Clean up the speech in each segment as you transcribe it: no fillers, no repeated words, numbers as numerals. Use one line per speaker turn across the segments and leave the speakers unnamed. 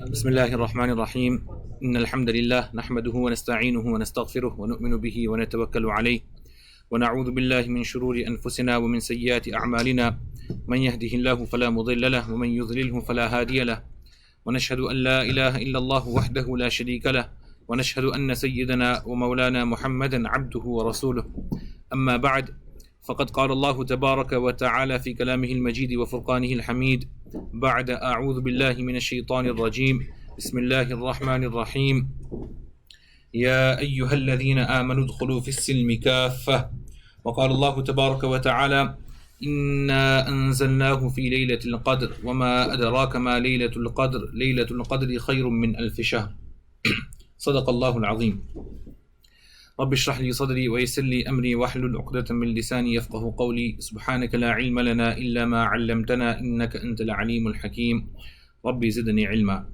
بسم الله الرحمن الرحيم إن الحمد لله نحمده ونستعينه ونستغفره ونؤمن به ونتوكل عليه ونعوذ بالله من شرور أنفسنا ومن سيئات أعمالنا من يهده الله فلا مضل له ومن يضلله فلا هادي له ونشهد أن لا إله إلا الله وحده لا شريك له ونشهد أن سيدنا ومولانا محمدا عبده ورسوله أما بعد فقد قال الله تبارك وتعالى في كلامه المجيد وفرقانه الحميد بعد أعوذ بالله من الشيطان الرجيم بسم الله الرحمن الرحيم يا أيها الذين آمنوا ادخلوا في السلم كافة وقال الله تبارك وتعالى إنا أنزلناه في ليلة القدر وما أدراك ما ليلة القدر ليلة القدر خير من 1000 شهر صدق الله العظيم رب اشرح لي صدري ويسر لي أمري واحلل عقدة من لساني يفقه قولي سبحانك لا علم لنا إلا ما علمتنا إنك أنت العليم الحكيم ربي زدني علما.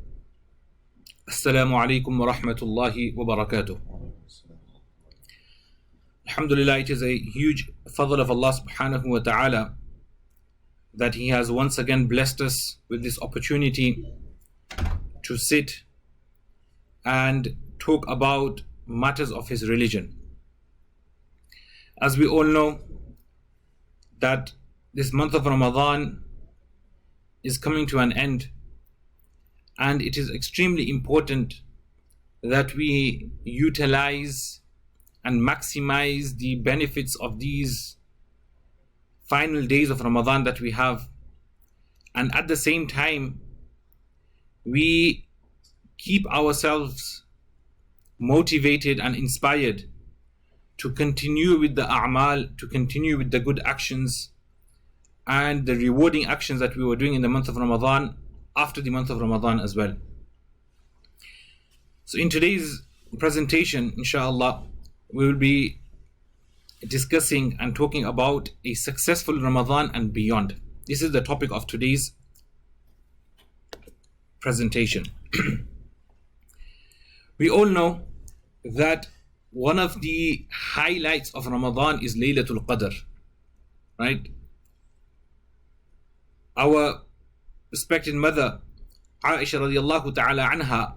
السلام عليكم ورحمة الله وبركاته. Alhamdulillah, it is a huge fadl of Allah subhanahu wa ta'ala that He has once again blessed us with this opportunity to sit and talk about matters of His religion. As we all know that this month of Ramadan is coming to an end, and it is extremely important that we utilize and maximize the benefits of these final days of Ramadan that we have, and at the same time we keep ourselves motivated and inspired to continue with the a'mal, to continue with the good actions and the rewarding actions that we were doing in the month of Ramadan after the month of Ramadan as well. So in today's presentation, inshallah, we will be discussing and talking about a successful Ramadan and beyond. This is the topic of today's presentation. We all know that one of the highlights of Ramadan is Laylat-ul-Qadr, right? Our respected mother, Aisha radiallahu ta'ala anha,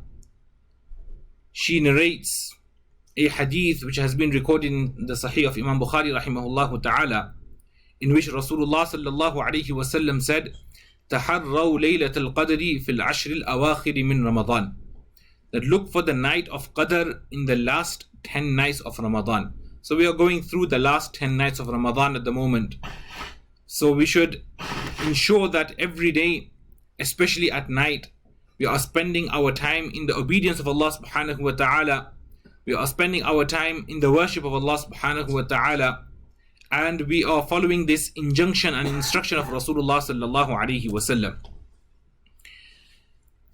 she narrates a hadith which has been recorded in the Sahih of Imam Bukhari rahimahullah ta'ala, in which Rasulullah sallallahu alayhi wasallam said, تحروا ليلة القدر في العشر الأواخر من رمضان, that look for the night of Qadr in the last 10 nights of Ramadan. So we are going through the last 10 nights of Ramadan at the moment. So we should ensure that every day, especially at night, we are spending our time in the obedience of Allah subhanahu wa ta'ala. We are spending our time in the worship of Allah subhanahu wa ta'ala. And we are following this injunction and instruction of Rasulullah sallallahu alayhi wa sallam.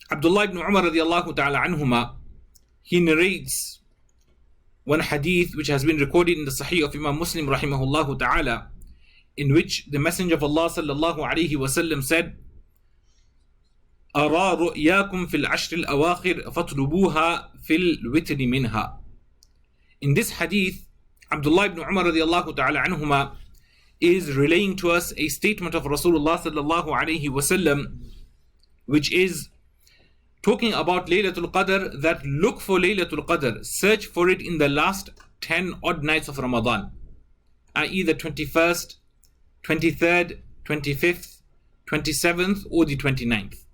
Abdullah ibn Umar radiallahu ta'ala anhuma, he narrates one hadith which has been recorded in the Sahih of Imam Muslim rahimahullah ta'ala, in which the Messenger of Allah sallallahu alayhi wa sallam said, أرى رؤياكم في العشر الأواخر فاطلبوها في الوتر منها. In this hadith, Abdullah ibn Umar radiallahu ta'ala anhuma is relaying to us a statement of Rasulullah sallallahu alayhi wa sallam, which is talking about Laylatul Qadr, that look for Laylatul Qadr, search for it in the last 10 odd nights of Ramadan, i.e. the 21st, 23rd, 25th, 27th or the 29th.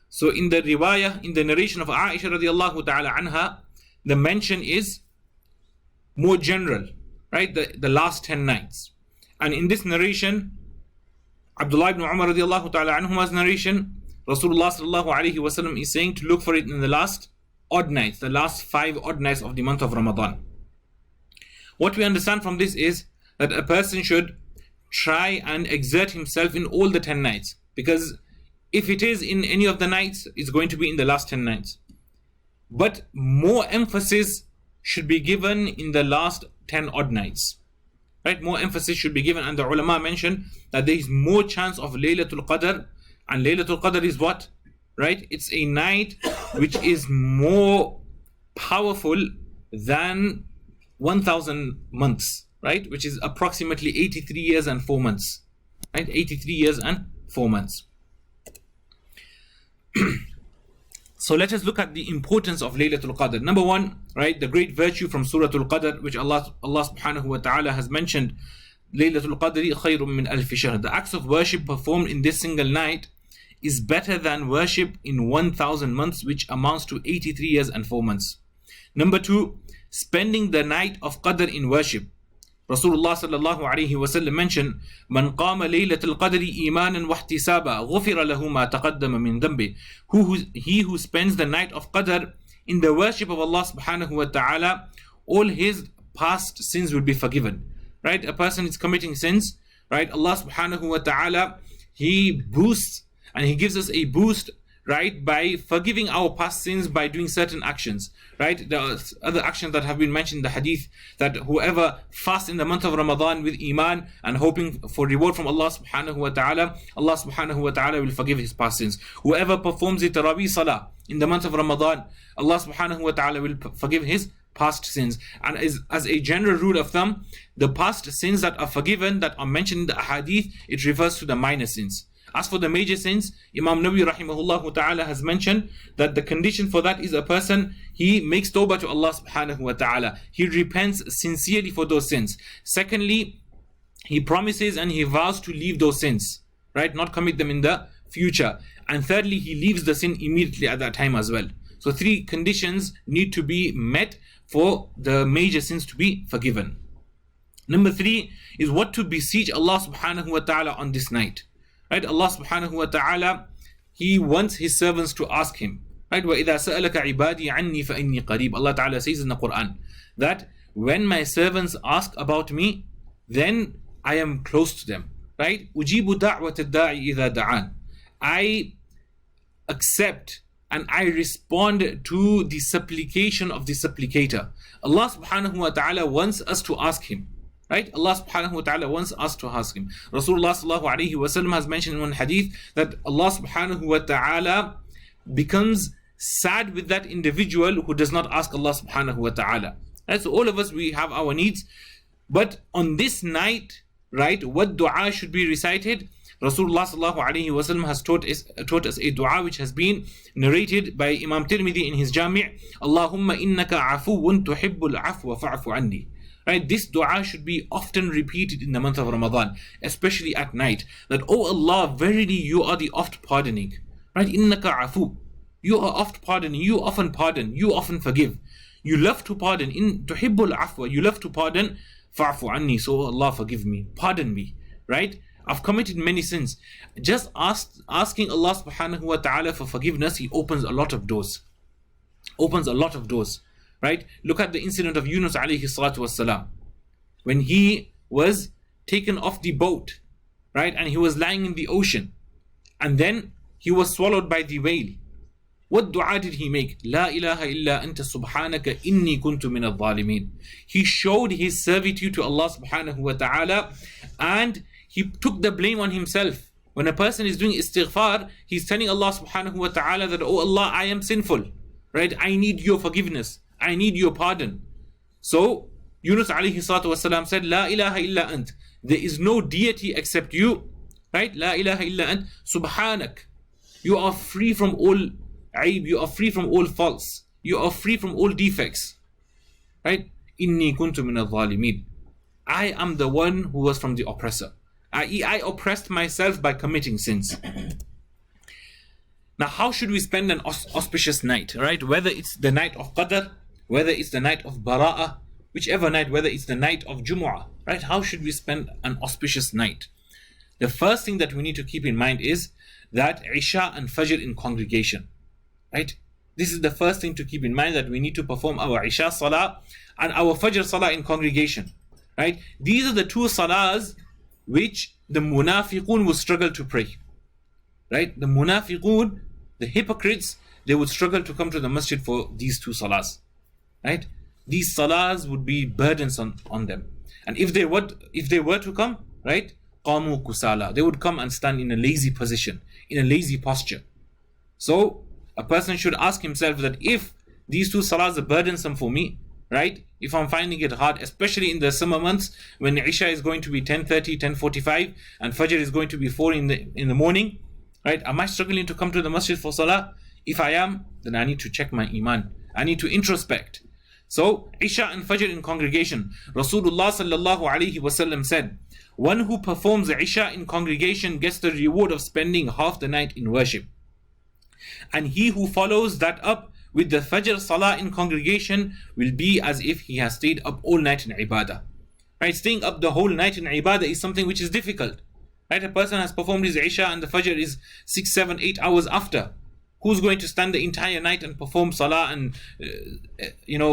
So in the riwayah, in the narration of Aisha radiallahu ta'ala anha, the mention is more general, right? The last 10 nights. And in this narration, Abdullah ibn Umar radiallahu ta'ala anhuma's narration, Rasulullah sallallahu alayhi wa sallam is saying to look for it in the last odd nights, the last 5 odd nights of the month of Ramadan. What we understand from this is that a person should try and exert himself in all the 10 nights, because if it is in any of the nights, it's going to be in the last 10 nights. But more emphasis should be given in the last 10 odd nights, right? More emphasis should be given, and the ulama mentioned that there is more chance of Laylatul Qadr. And Laylatul Qadr is what? Right? It's a night which is more powerful than 1000 months, right? Which is approximately 83 years and 4 months, right? 83 years and 4 months. So let us look at the importance of Laylatul-Qadr. Number one, right, the great virtue from Surah Al-Qadr, which Allah subhanahu wa ta'ala has mentioned, Laylatul-Qadr khayrun min alfi shahr. The acts of worship performed in this single night is better than worship in 1,000 months, which amounts to 83 years and 4 months. Number two, spending the night of Qadr in worship. Rasulullah sallallahu alayhi wa sallam mentioned, "Man qama laylatul qadri imanan wa ihtisaba, ghufira lahu ma taqaddama min dhanbi." He who spends the night of Qadr in the worship of Allah subhanahu wa ta'ala, all his past sins will be forgiven. Right? A person is committing sins, right? Allah subhanahu wa ta'ala, He boosts and He gives us a boost, right, by forgiving our past sins by doing certain actions, right? There are other actions that have been mentioned in the hadith, that whoever fasts in the month of Ramadan with iman and hoping for reward from Allah subhanahu wa ta'ala, Allah subhanahu wa ta'ala will forgive his past sins. Whoever performs the Tarawih Salah in the month of Ramadan, Allah subhanahu wa ta'ala will forgive his past sins. And as a general rule of thumb, the past sins that are forgiven, that are mentioned in the hadith, it refers to the minor sins. As for the major sins, Imam Nawawi rahimahullah ta'ala has mentioned that the condition for that is a person, he makes tawbah to Allah subhanahu wa ta'ala. He repents sincerely for those sins. Secondly, he promises and he vows to leave those sins, right? Not commit them in the future. And thirdly, he leaves the sin immediately at that time as well. So 3 conditions need to be met for the major sins to be forgiven. Number 3 is what to beseech Allah subhanahu wa ta'ala on this night. Right? Allah subhanahu wa ta'ala, He wants His servants to ask Him. Right? وَإِذَا سَأَلَكَ عِبَادِي عَنِّي فَإِنِّي قَرِيبٌ. Allah ta'ala says in the Qur'an that when my servants ask about me, then I am close to them. Right? أُجِيبُ دَعْوَةَ الدَّاعِ إِذَا دَعَانِ. I accept and I respond to the supplication of the supplicator. Allah subhanahu wa ta'ala wants us to ask Him. Right? Allah subhanahu wa ta'ala wants us to ask Him. Rasulullah sallallahu alayhi wa sallam has mentioned in one hadith that Allah subhanahu wa ta'ala becomes sad with that individual who does not ask Allah subhanahu wa ta'ala. Right? So all of us, we have our needs. But on this night, right, what dua should be recited? Rasulullah sallallahu alayhi wa sallam has taught us a dua which has been narrated by Imam Tirmidhi in his Jami'. Allahumma innaka afuwun tuhibbul afwa fa'fu anni. Right, this dua should be often repeated in the month of Ramadan, especially at night. That, oh Allah, verily you are the oft pardoning. Right, innaka afu. You are oft pardoning, you often pardon, you often forgive. You love to pardon. In tuhibbul afwa, you love to pardon. Fa'fu anni, so Allah forgive me, pardon me. Right? I've committed many sins. Just asking Allah subhanahu wa ta'ala for forgiveness, He opens a lot of doors. Opens a lot of doors. Right? Look at the incident of Yunus alayhi salatu wassalam. When he was taken off the boat, right? And he was lying in the ocean. And then he was swallowed by the whale. What dua did he make? La ilaha illa anta subhanaka inni kuntu min al-zalimin. He showed his servitude to Allah subhanahu wa ta'ala and he took the blame on himself. When a person is doing istighfar, he's telling Allah subhanahu wa ta'ala that, oh Allah, I am sinful. Right? I need your forgiveness. I need your pardon. So Yunus alayhi salatu wasalam said, La ilaha illa ant. There is no deity except you. Right? La ilaha illa ant. Subhanak. You are free from all aib. You are free from all faults. You are free from all defects. Right? Inni kuntu min al-zalimin. I am the one who was from the oppressor. I oppressed myself by committing sins. Now, how should we spend an auspicious night? Right? Whether it's the night of Qadr, whether it's the night of Bara'ah, whichever night, whether it's the night of Jumu'ah, right? How should we spend an auspicious night? The first thing that we need to keep in mind is that Isha and Fajr in congregation, right? This is the first thing to keep in mind, that we need to perform our Isha Salah and our Fajr Salah in congregation, right? These are the 2 Salahs which the Munafiqun will struggle to pray, right? The Munafiqun, the hypocrites, they would struggle to come to the masjid for these 2 Salahs. Right? These salahs would be burdens on them. And if they were to come, right? Qamu kusala. They would come and stand in a lazy position, in a lazy posture. So a person should ask himself that if these 2 salahs are burdensome for me, right? If I'm finding it hard, especially in the summer months when Isha is going to be 10:30, 10:45 and Fajr is going to be 4 in the morning, right? Am I struggling to come to the masjid for salah? If I am, then I need to check my iman. I need to introspect. So, Isha and Fajr in congregation. Rasulullah sallallahu alaihi wasallam said, one who performs Isha in congregation gets the reward of spending half the night in worship. And he who follows that up with the Fajr Salah in congregation will be as if he has stayed up all night in ibadah. Right? Staying up the whole night in ibadah is something which is difficult. Right? A person has performed his Isha and the Fajr is 6, 7, 8 hours after. Who's going to stand the entire night and perform Salah and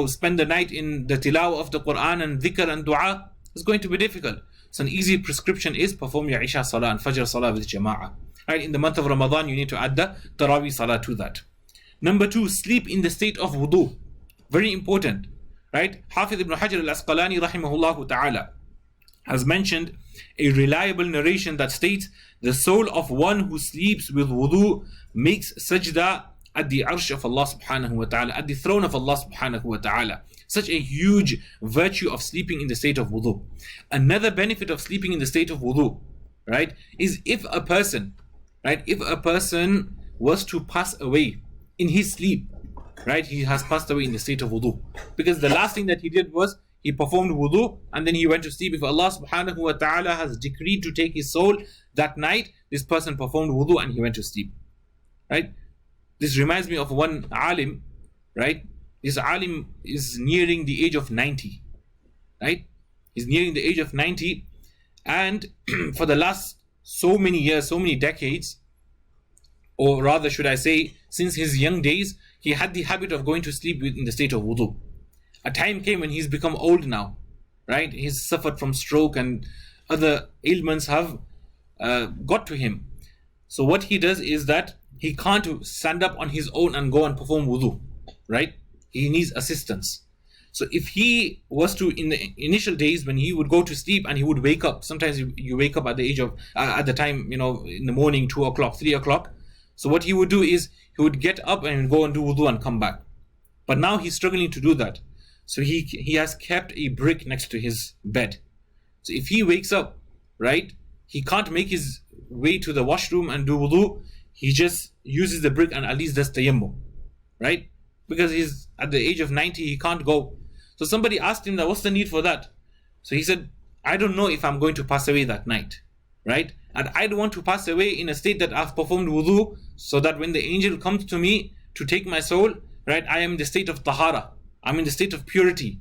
spend the night in the Tilawah of the Qur'an and Dhikr and Dua? It's going to be difficult. So an easy prescription is perform your Isha Salah and Fajr Salah with Jama'ah. Right? In the month of Ramadan, you need to add the Tarawih Salah to that. Number 2, sleep in the state of Wudhu. Very important. Right? Hafiz ibn Hajar al-Asqalani rahimahullah ta'ala has mentioned a reliable narration that states, the soul of one who sleeps with wudu makes sajda at the arsh of Allah subhanahu wa ta'ala, at the throne of Allah subhanahu wa ta'ala. Such a huge virtue of sleeping in the state of wudu. Another benefit of sleeping in the state of wudu, right, is if a person was to pass away in his sleep, right, he has passed away in the state of wudu. Because the last thing that he did was he performed wudu and then he went to sleep. If Allah subhanahu wa ta'ala has decreed to take his soul that night, this person performed wudu and he went to sleep. Right? This reminds me of one alim, right? This alim is nearing the age of 90. Right? He's nearing the age of 90, and for the last so many years, so many decades, or rather should I say, since his young days, he had the habit of going to sleep in the state of wudu. A time came when he's become old now, right? He's suffered from stroke and other ailments have got to him. So what he does is that he can't stand up on his own and go and perform wudu, right? He needs assistance. So if he was to, in the initial days when he would go to sleep and he would wake up, sometimes you wake up at the age of, at the time, in the morning, 2 o'clock, 3 o'clock. So what he would do is he would get up and go and do wudu and come back. But now he's struggling to do that. So he has kept a brick next to his bed. So if he wakes up, right, he can't make his way to the washroom and do wudu. He just uses the brick and at least does tayammum, right? Because he's at the age of 90, he can't go. So somebody asked him that, what's the need for that? So he said, I don't know if I'm going to pass away that night, right? And I don't want to pass away in a state that I've performed wudu, so that when the angel comes to me to take my soul, right, I am in the state of tahara. I'm in the state of purity.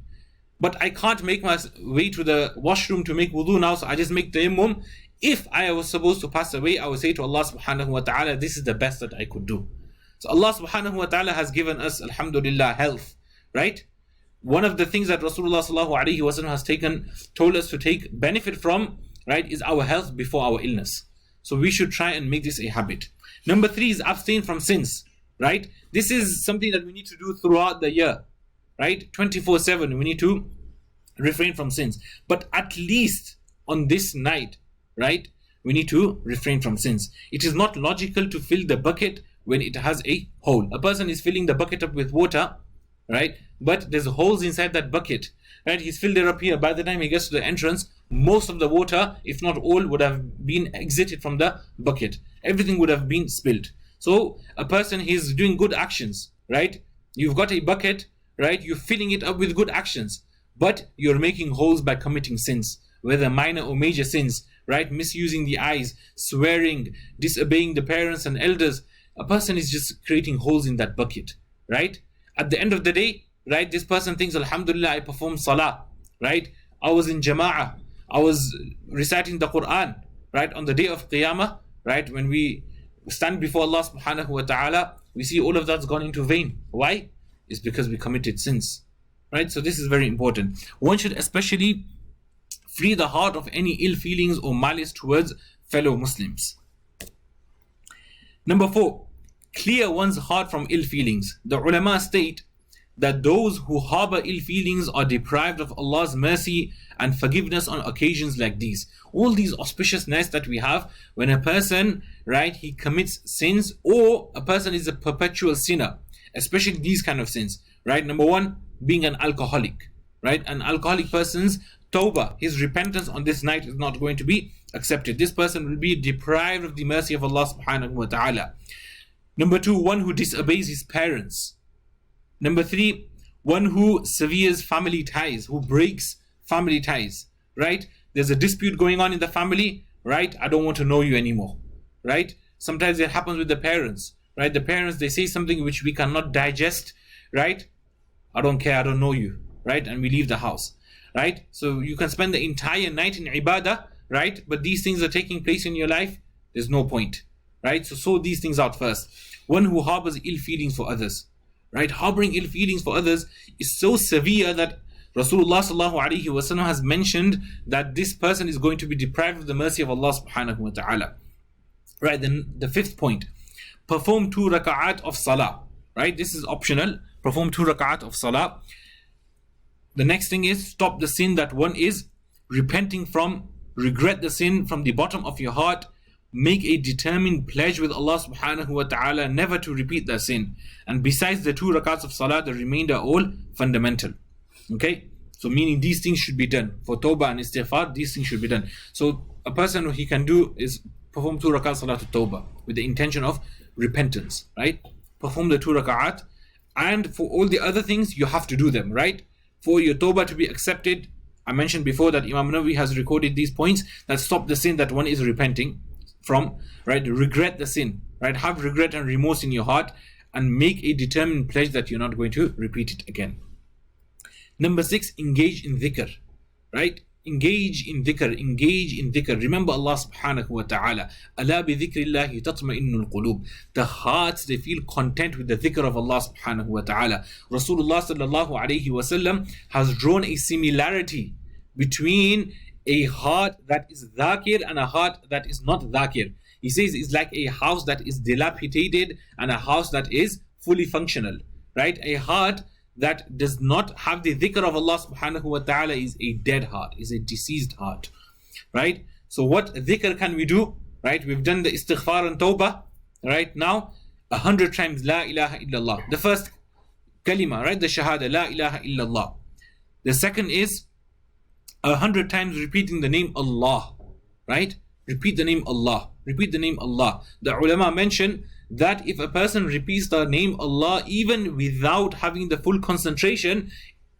But I can't make my way to the washroom to make wudu now, so I just make tayammum. If I was supposed to pass away, I would say to Allah subhanahu wa ta'ala, this is the best that I could do. So Allah subhanahu wa ta'ala has given us, alhamdulillah, health, right? One of the things that Rasulullah sallallahu alaihi wasallam has told us to take benefit from, right, is our health before our illness. So we should try and make this a habit. Number 3 is abstain from sins, right? This is something that we need to do throughout the year, right? 24/7, we need to refrain from sins. But at least on this night, right, we need to refrain from sins. It is not logical to fill the bucket when it has a hole. A person is filling the bucket up with water, right, but there's holes inside that bucket, right? He's filled it up here. By the time he gets to the entrance, most of the water, if not all, would have been exited from the bucket. Everything would have been spilled. So a person is doing good actions, right? You've got a bucket, right? You're filling it up with good actions, but you're making holes by committing sins, whether minor or major sins, right? Misusing the eyes, swearing, disobeying the parents and elders. A person is just creating holes in that bucket, right? At the end of the day, right, this person thinks, alhamdulillah, I performed salah, right? I was in jama'ah, I was reciting the Qur'an, right? On the day of Qiyamah, right, when we stand before Allah subhanahu wa ta'ala, we see all of that's gone into vain. Why? It's because we committed sins, right? So this is very important. One should especially free the heart of any ill feelings or malice towards fellow Muslims. Number 4, clear one's heart from ill feelings. The ulama state that those who harbor ill feelings are deprived of Allah's mercy and forgiveness on occasions like these. All these auspicious nights that we have, when a person, right, he commits sins, or a person is a perpetual sinner, especially these kind of sins, right? Number 1, being an alcoholic, right? An alcoholic person's tawbah, his repentance on this night is not going to be accepted. This person will be deprived of the mercy of Allah subhanahu wa ta'ala. Number 2, one who disobeys his parents. Number 3, one who severs family ties, who breaks family ties, right? There's a dispute going on in the family, right? I don't want to know you anymore, right? Sometimes it happens with the parents, right? The parents, they say something which we cannot digest, right? I don't care, I don't know you, right? And we leave the house, right? So you can spend the entire night in ibadah, right? But these things are taking place in your life, there's no point, right? So sort these things out first. One who harbors ill feelings for others, right? Harboring ill feelings for others is so severe that Rasulullah sallallahu alaihi wasallam has mentioned that this person is going to be deprived of the mercy of Allah subhanahu wa ta'ala. Right, then the 5th point, perform 2 raka'at of salah, right? This is optional, perform 2 raka'at of salah. The next thing is stop the sin that one is repenting from, regret the sin from the bottom of your heart, make a determined pledge with Allah subhanahu wa ta'ala never to repeat that sin. And besides the 2 rakats of salah, the remainder are all fundamental. Okay, so meaning these things should be done. For tawbah and istighfar, these things should be done. So a person, what he can do is perform 2 rakat salatul tawbah with the intention of repentance, right? Perform the 2 raka'at, and for all the other things you have to do them, right? For your tawbah to be accepted, I mentioned before that Imam Nawawi has recorded these points that stop the sin that one is repenting from, right? Regret the sin, right? Have regret and remorse in your heart and make a determined pledge that you're not going to repeat it again. Number 6, engage in dhikr, right? Engage in dhikr, engage in dhikr. Remember Allah subhanahu wa ta'ala. Ala bi dhikrillahi tatma'innul qulub. The hearts, they feel content with the dhikr of Allah subhanahu wa ta'ala. Rasulullah sallallahu alayhi wa sallam has drawn a similarity between a heart that is dhakir and a heart that is not dhakir. He says it's like a house that is dilapidated and a house that is fully functional, right? A heart that does not have the dhikr of Allah subhanahu wa ta'ala is a dead heart, is a deceased heart, right? So what dhikr can we do, right? We've done the istighfar and tawbah, right? Now 100 times la ilaha illallah. The first kalima, right? The shahada, la ilaha illallah. The second is 100 times repeating the name Allah, right? Repeat the name Allah, repeat the name Allah. The ulama mention that if a person repeats the name Allah even without having the full concentration,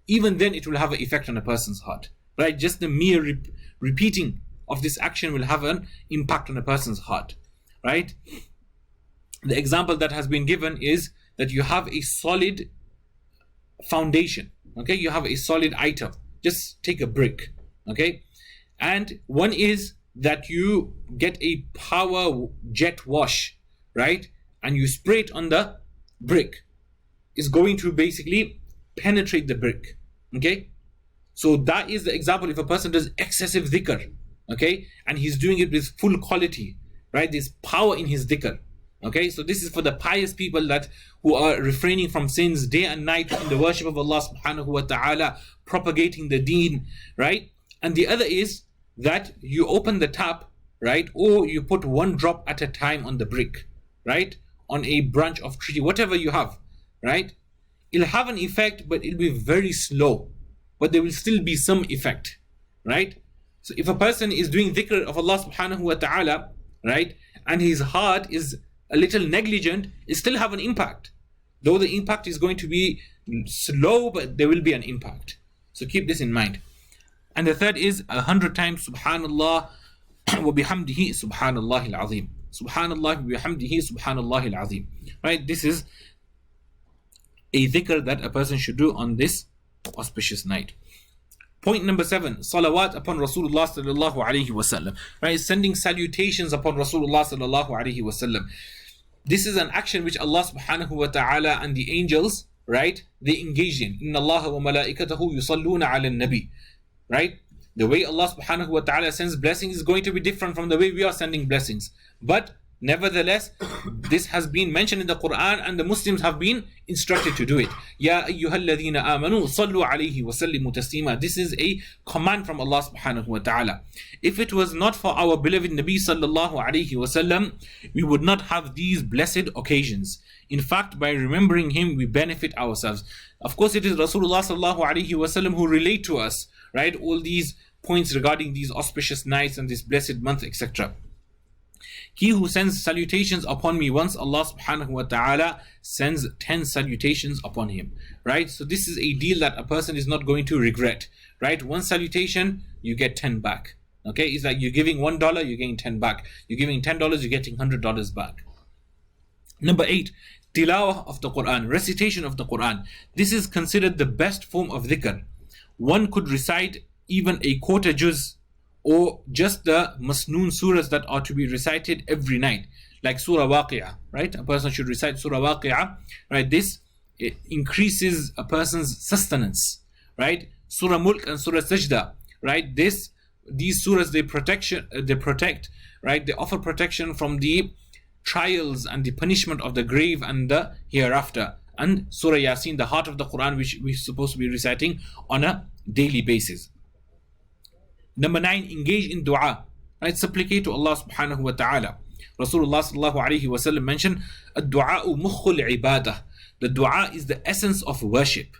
even then it will have an effect on a person's heart, right? Just the mere repeating of this action will have an impact on a person's heart, right? The example that has been given is that you have a solid foundation, okay? You have a solid item. Just take a brick, okay? And one is that you get a power jet wash, right? And you spray it on the brick. It's going to basically penetrate the brick, okay? So that is the example. If a person does excessive dhikr, okay, and he's doing it with full quality, right? There's power in his dhikr, okay? So this is for the pious people that who are refraining from sins day and night in the worship of Allah subhanahu wa ta'ala, propagating the deen, right? And the other is that you open the tap, right? Or you put 1 drop at a time on the brick, right? On a branch of tree, whatever you have, right? It'll have an effect, but it'll be very slow, but there will still be some effect, right? So if a person is doing dhikr of Allah subhanahu wa ta'ala, right, and his heart is a little negligent, it still have an impact, though the impact is going to be slow, but there will be an impact. So keep this in mind. And the third is 100 times subhanallah wa bihamdihi subhanallah al-azim. Subhanallah wa bihamdihi subhanallah al-azim. Right? This is a dhikr that a person should do on this auspicious night. Point number 7, salawat upon Rasulullah sallallahu alaihi wasallam. Right? Sending salutations upon Rasulullah sallallahu alaihi wasallam. This is an action which Allah subhanahu wa ta'ala and the angels, right, they engage in. Inna Allah wa malaikatahu yusalluna ala nabi. Right? The way Allah subhanahu wa ta'ala sends blessings is going to be different from the way we are sending blessings. But nevertheless, this has been mentioned in the Qur'an and the Muslims have been instructed to do it. Ya ayyuhalladhina amanu sallu alayhi wa sallimu taslima. This is a command from Allah subhanahu wa ta'ala. If it was not for our beloved Nabi sallallahu alayhi wa sallam, we would not have these blessed occasions. In fact, by remembering him, we benefit ourselves. Of course, it is Rasulullah sallallahu alayhi wa sallam who relate to us, right, all these points regarding these auspicious nights and this blessed month, etc. He who sends salutations upon me once, Allah subhanahu wa ta'ala sends 10 salutations upon him. Right? So this is a deal that a person is not going to regret. Right? One salutation, you get 10 back. Okay? It's like you're giving $1, you're getting 10 back. You're giving $10, you're getting $100 back. Number 8, Tilawah of the Qur'an, recitation of the Qur'an. This is considered the best form of dhikr. One could recite even a quarter juz or just the masnoon surahs that are to be recited every night, like Surah Waqi'ah, right? A person should recite Surah Waqi'ah, right? This it increases a person's sustenance, right? Surah Mulk and Surah Sajda, right? These surahs, they protect, right? They offer protection from the trials and the punishment of the grave and the hereafter. And Surah Yasin, the heart of the Quran, which we're supposed to be reciting on a daily basis. Number 9, engage in dua, right? Supplicate to Allah subhanahu wa ta'ala. Rasulullah sallallahu alayhi wa sallam mentioned, "Ad-du'a'u mukhul ibadah." The dua is the essence of worship.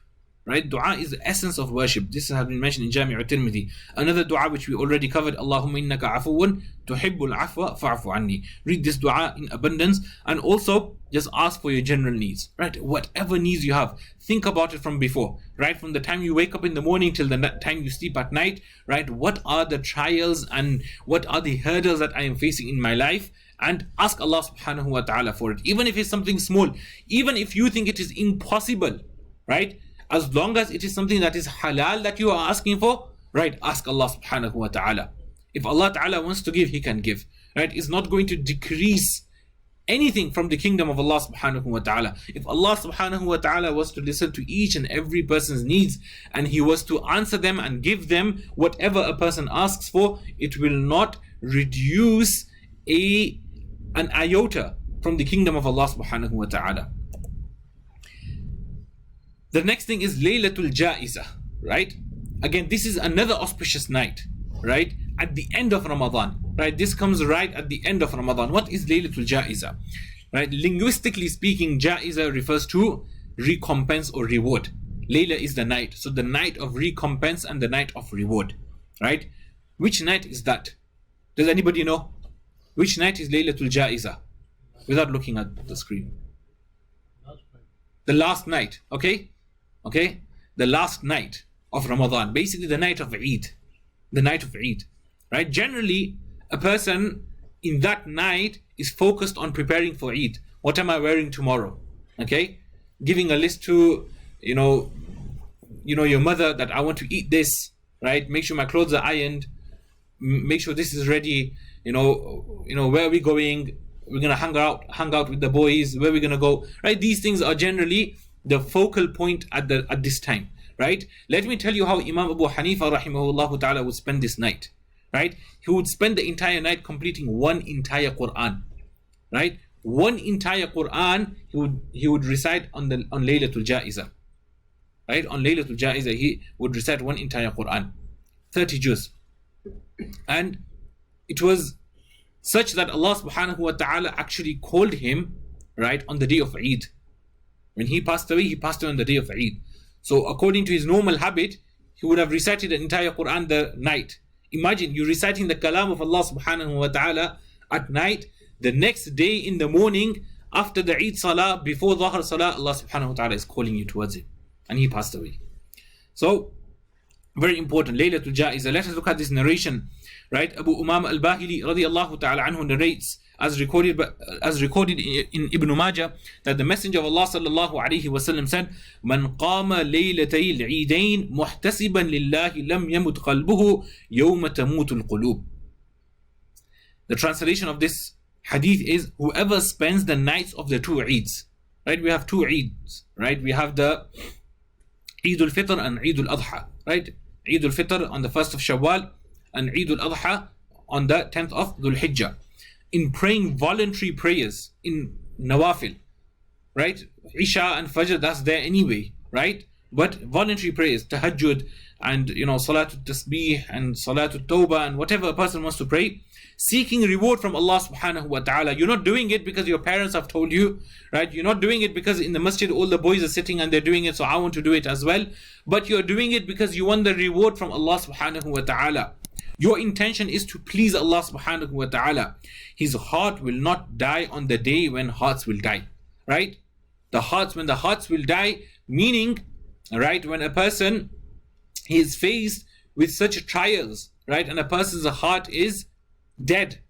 Right? Dua is the essence of worship. This has been mentioned in Jami' al-Tirmidhi. Another dua which we already covered, Allahumma innaka afuwun tuhibbul afwa fa'fu anni. Read this dua in abundance, and also just ask for your general needs. Right? Whatever needs you have, think about it from before. Right? From the time you wake up in the morning till the time you sleep at night. Right? What are the trials and what are the hurdles that I am facing in my life? And ask Allah subhanahu wa ta'ala for it. Even if it's something small, even if you think it is impossible, right? As long as it is something that is halal that you are asking for, right, ask Allah subhanahu wa ta'ala. If Allah ta'ala wants to give, He can give. Right? It's not going to decrease anything from the kingdom of Allah subhanahu wa ta'ala. If Allah subhanahu wa ta'ala was to listen to each and every person's needs, and He was to answer them and give them whatever a person asks for, it will not reduce an iota from the kingdom of Allah subhanahu wa ta'ala. The next thing is Laylat-ul-Ja'izah, right? Again, this is another auspicious night, right? At the end of Ramadan, right? This comes right at the end of Ramadan. What is Laylat-ul-Ja'izah? Right? Linguistically speaking, Ja'izah refers to recompense or reward. Layla is the night, so the night of recompense and the night of reward, right? Which night is that? Does anybody know? Which night is Laylat-ul-Ja'izah? Without looking at the screen. The last night, okay? Okay, the last night of Ramadan, basically the night of Eid, right? Generally, a person in that night is focused on preparing for Eid. What am I wearing tomorrow? Okay, giving a list to your mother that I want to eat this, right? Make sure my clothes are ironed. Make sure this is ready. Where are we going? We're gonna hang out with the boys. Where are we gonna go? Right? These things are generally the focal point at this time, right? Let me tell you how Imam Abu Hanifa rahimahullah ta'ala would spend this night, right? He would spend the entire night completing one entire Qur'an, right? One entire Qur'an he would recite on Laylat-ul-Ja'izah, right? On Laylat-ul-Ja'izah he would recite one entire Qur'an, 30 juz, and it was such that Allah subhanahu wa ta'ala actually called him, right, on the day of Eid. When he passed away on the day of Eid. So according to his normal habit, he would have recited the entire Qur'an the night. Imagine you reciting the kalam of Allah subhanahu wa ta'ala at night. The next day in the morning, after the Eid Salah, before Dhuhr Salah, Allah subhanahu wa ta'ala is calling you towards it. And he passed away. So, very important, Laylat-ul-Ja'izah. Let us look at this narration. Right? Abu Umam al-Bahili radiyallahu ta'ala anhu narrates, as recorded in Ibn Majah, that the Messenger of Allah sallallahu alayhi wa sallam said, "Man qama laylatay al-eidain muhtasiban lillahi lam yamut qalbuhu yawma tamutul qulub." The translation of this hadith is, whoever spends the nights of the two Eids. Right? We have two Eids. Right? We have the Eid al-Fitr and Eid al-Adha. Right? Eid al-Fitr on the 1st of Shawwal and Eid al-Adha on the 10th of Dhul Hijjah. In praying voluntary prayers, in Nawafil, right? Isha and Fajr, that's there anyway, right? But voluntary prayers, Tahajjud and Salatul-Tasbih and Salatul-Tawbah and whatever a person wants to pray, seeking reward from Allah subhanahu wa ta'ala. You're not doing it because your parents have told you, right? You're not doing it because in the masjid all the boys are sitting and they're doing it, so I want to do it as well. But you're doing it because you want the reward from Allah subhanahu wa ta'ala. Your intention is to please Allah subhanahu wa ta'ala. His heart will not die on the day when hearts will die, right? When the hearts will die, meaning, right, when a person is faced with such trials, right, and a person's heart is dead,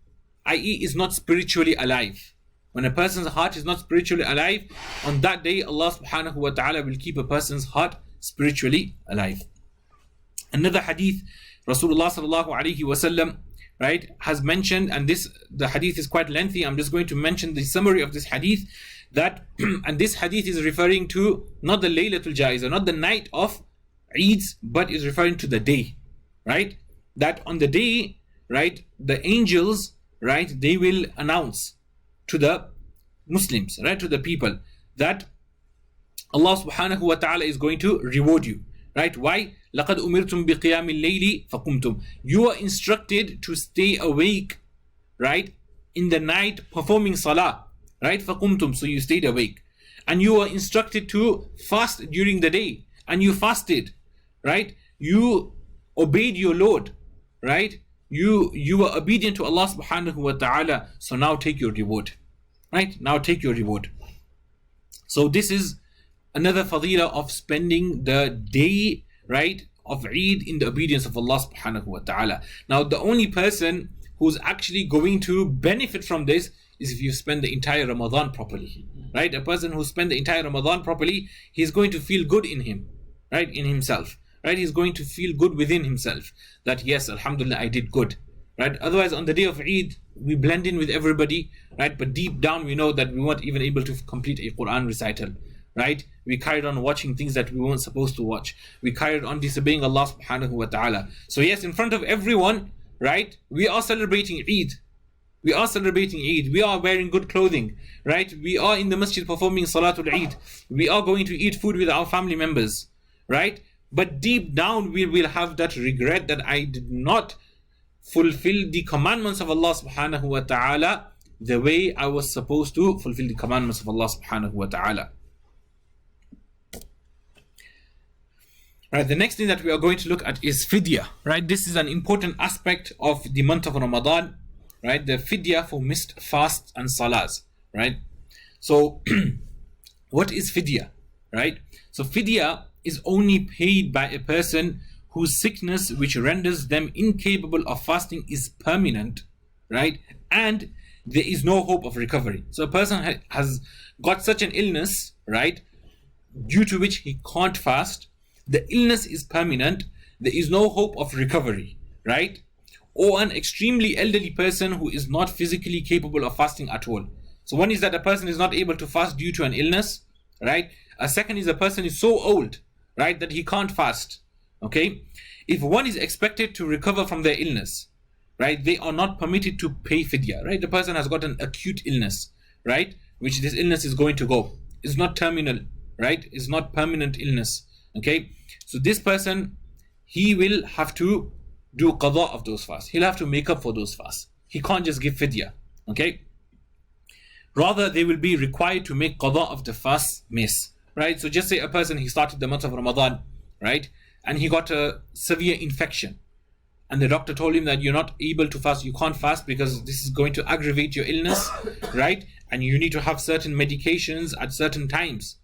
i.e. is not spiritually alive. When a person's heart is not spiritually alive, on that day Allah subhanahu wa ta'ala will keep a person's heart spiritually alive. Another hadith, Rasulullah sallallahu alaihi wasallam, right, has mentioned, and the hadith is quite lengthy. I'm just going to mention the summary of this hadith, that and this hadith is referring to not the Laylat-ul-Ja'izah, not the night of Eid, but is referring to the day, right? That on the day, right, the angels, right, they will announce to the Muslims, right, to the people, that Allah subhanahu wa ta'ala is going to reward you, right? Why? لَقَدْ أُمِرْتُمْ بِقِيَامِ اللَّيْلِ فَقُمْتُمْ. You are instructed to stay awake, right, in the night performing salah, right? فَقُمْتُمْ, so you stayed awake. And you are instructed to fast during the day, and you fasted, right? You obeyed your Lord, right? You were obedient to Allah subhanahu wa ta'ala, so now take your reward, right? Now take your reward. So this is another fadila of spending the day, right, of Eid in the obedience of Allah subhanahu wa ta'ala. Now the only person who's actually going to benefit from this is if you spend the entire Ramadan properly, right? A person who spends the entire Ramadan properly, he's going to feel good in him, right, in himself, right? He's going to feel good within himself, that yes, alhamdulillah, I did good, right? Otherwise, on the day of Eid, we blend in with everybody, right? But deep down, we know that we weren't even able to complete a Qur'an recital, right? We carried on watching things that we weren't supposed to watch. We carried on disobeying Allah subhanahu wa ta'ala. So yes, in front of everyone, right, we are celebrating Eid. We are celebrating Eid. We are wearing good clothing, right? We are in the masjid performing Salatul Eid. We are going to eat food with our family members, right? But deep down, we will have that regret that I did not fulfill the commandments of Allah subhanahu wa ta'ala the way I was supposed to fulfill the commandments of Allah subhanahu wa ta'ala. Right, the next thing that we are going to look at is Fidyah, right? This is an important aspect of the month of Ramadan, right? The Fidyah for missed fasts and Salahs, right? So, what is Fidyah, right? So, Fidyah is only paid by a person whose sickness which renders them incapable of fasting is permanent, right? And there is no hope of recovery. So, a person has got such an illness, right, due to which he can't fast. The illness is permanent, there is no hope of recovery, right? Or an extremely elderly person who is not physically capable of fasting at all. So one is that a person is not able to fast due to an illness, right? A second is a person is so old, right, that he can't fast, okay? If one is expected to recover from their illness, right, they are not permitted to pay Fidyah, right? The person has got an acute illness, right, which this illness is going to go. It's not terminal, right? It's not permanent illness. Okay, so this person, he will have to do qada of those fasts. He'll have to make up for those fasts. He can't just give Fidyah. Okay, rather they will be required to make qada of the fast miss. Right, so just say a person, he started the month of Ramadan, right, and he got a severe infection, and the doctor told him that you're not able to fast, you can't fast because this is going to aggravate your illness, right, and you need to have certain medications at certain times,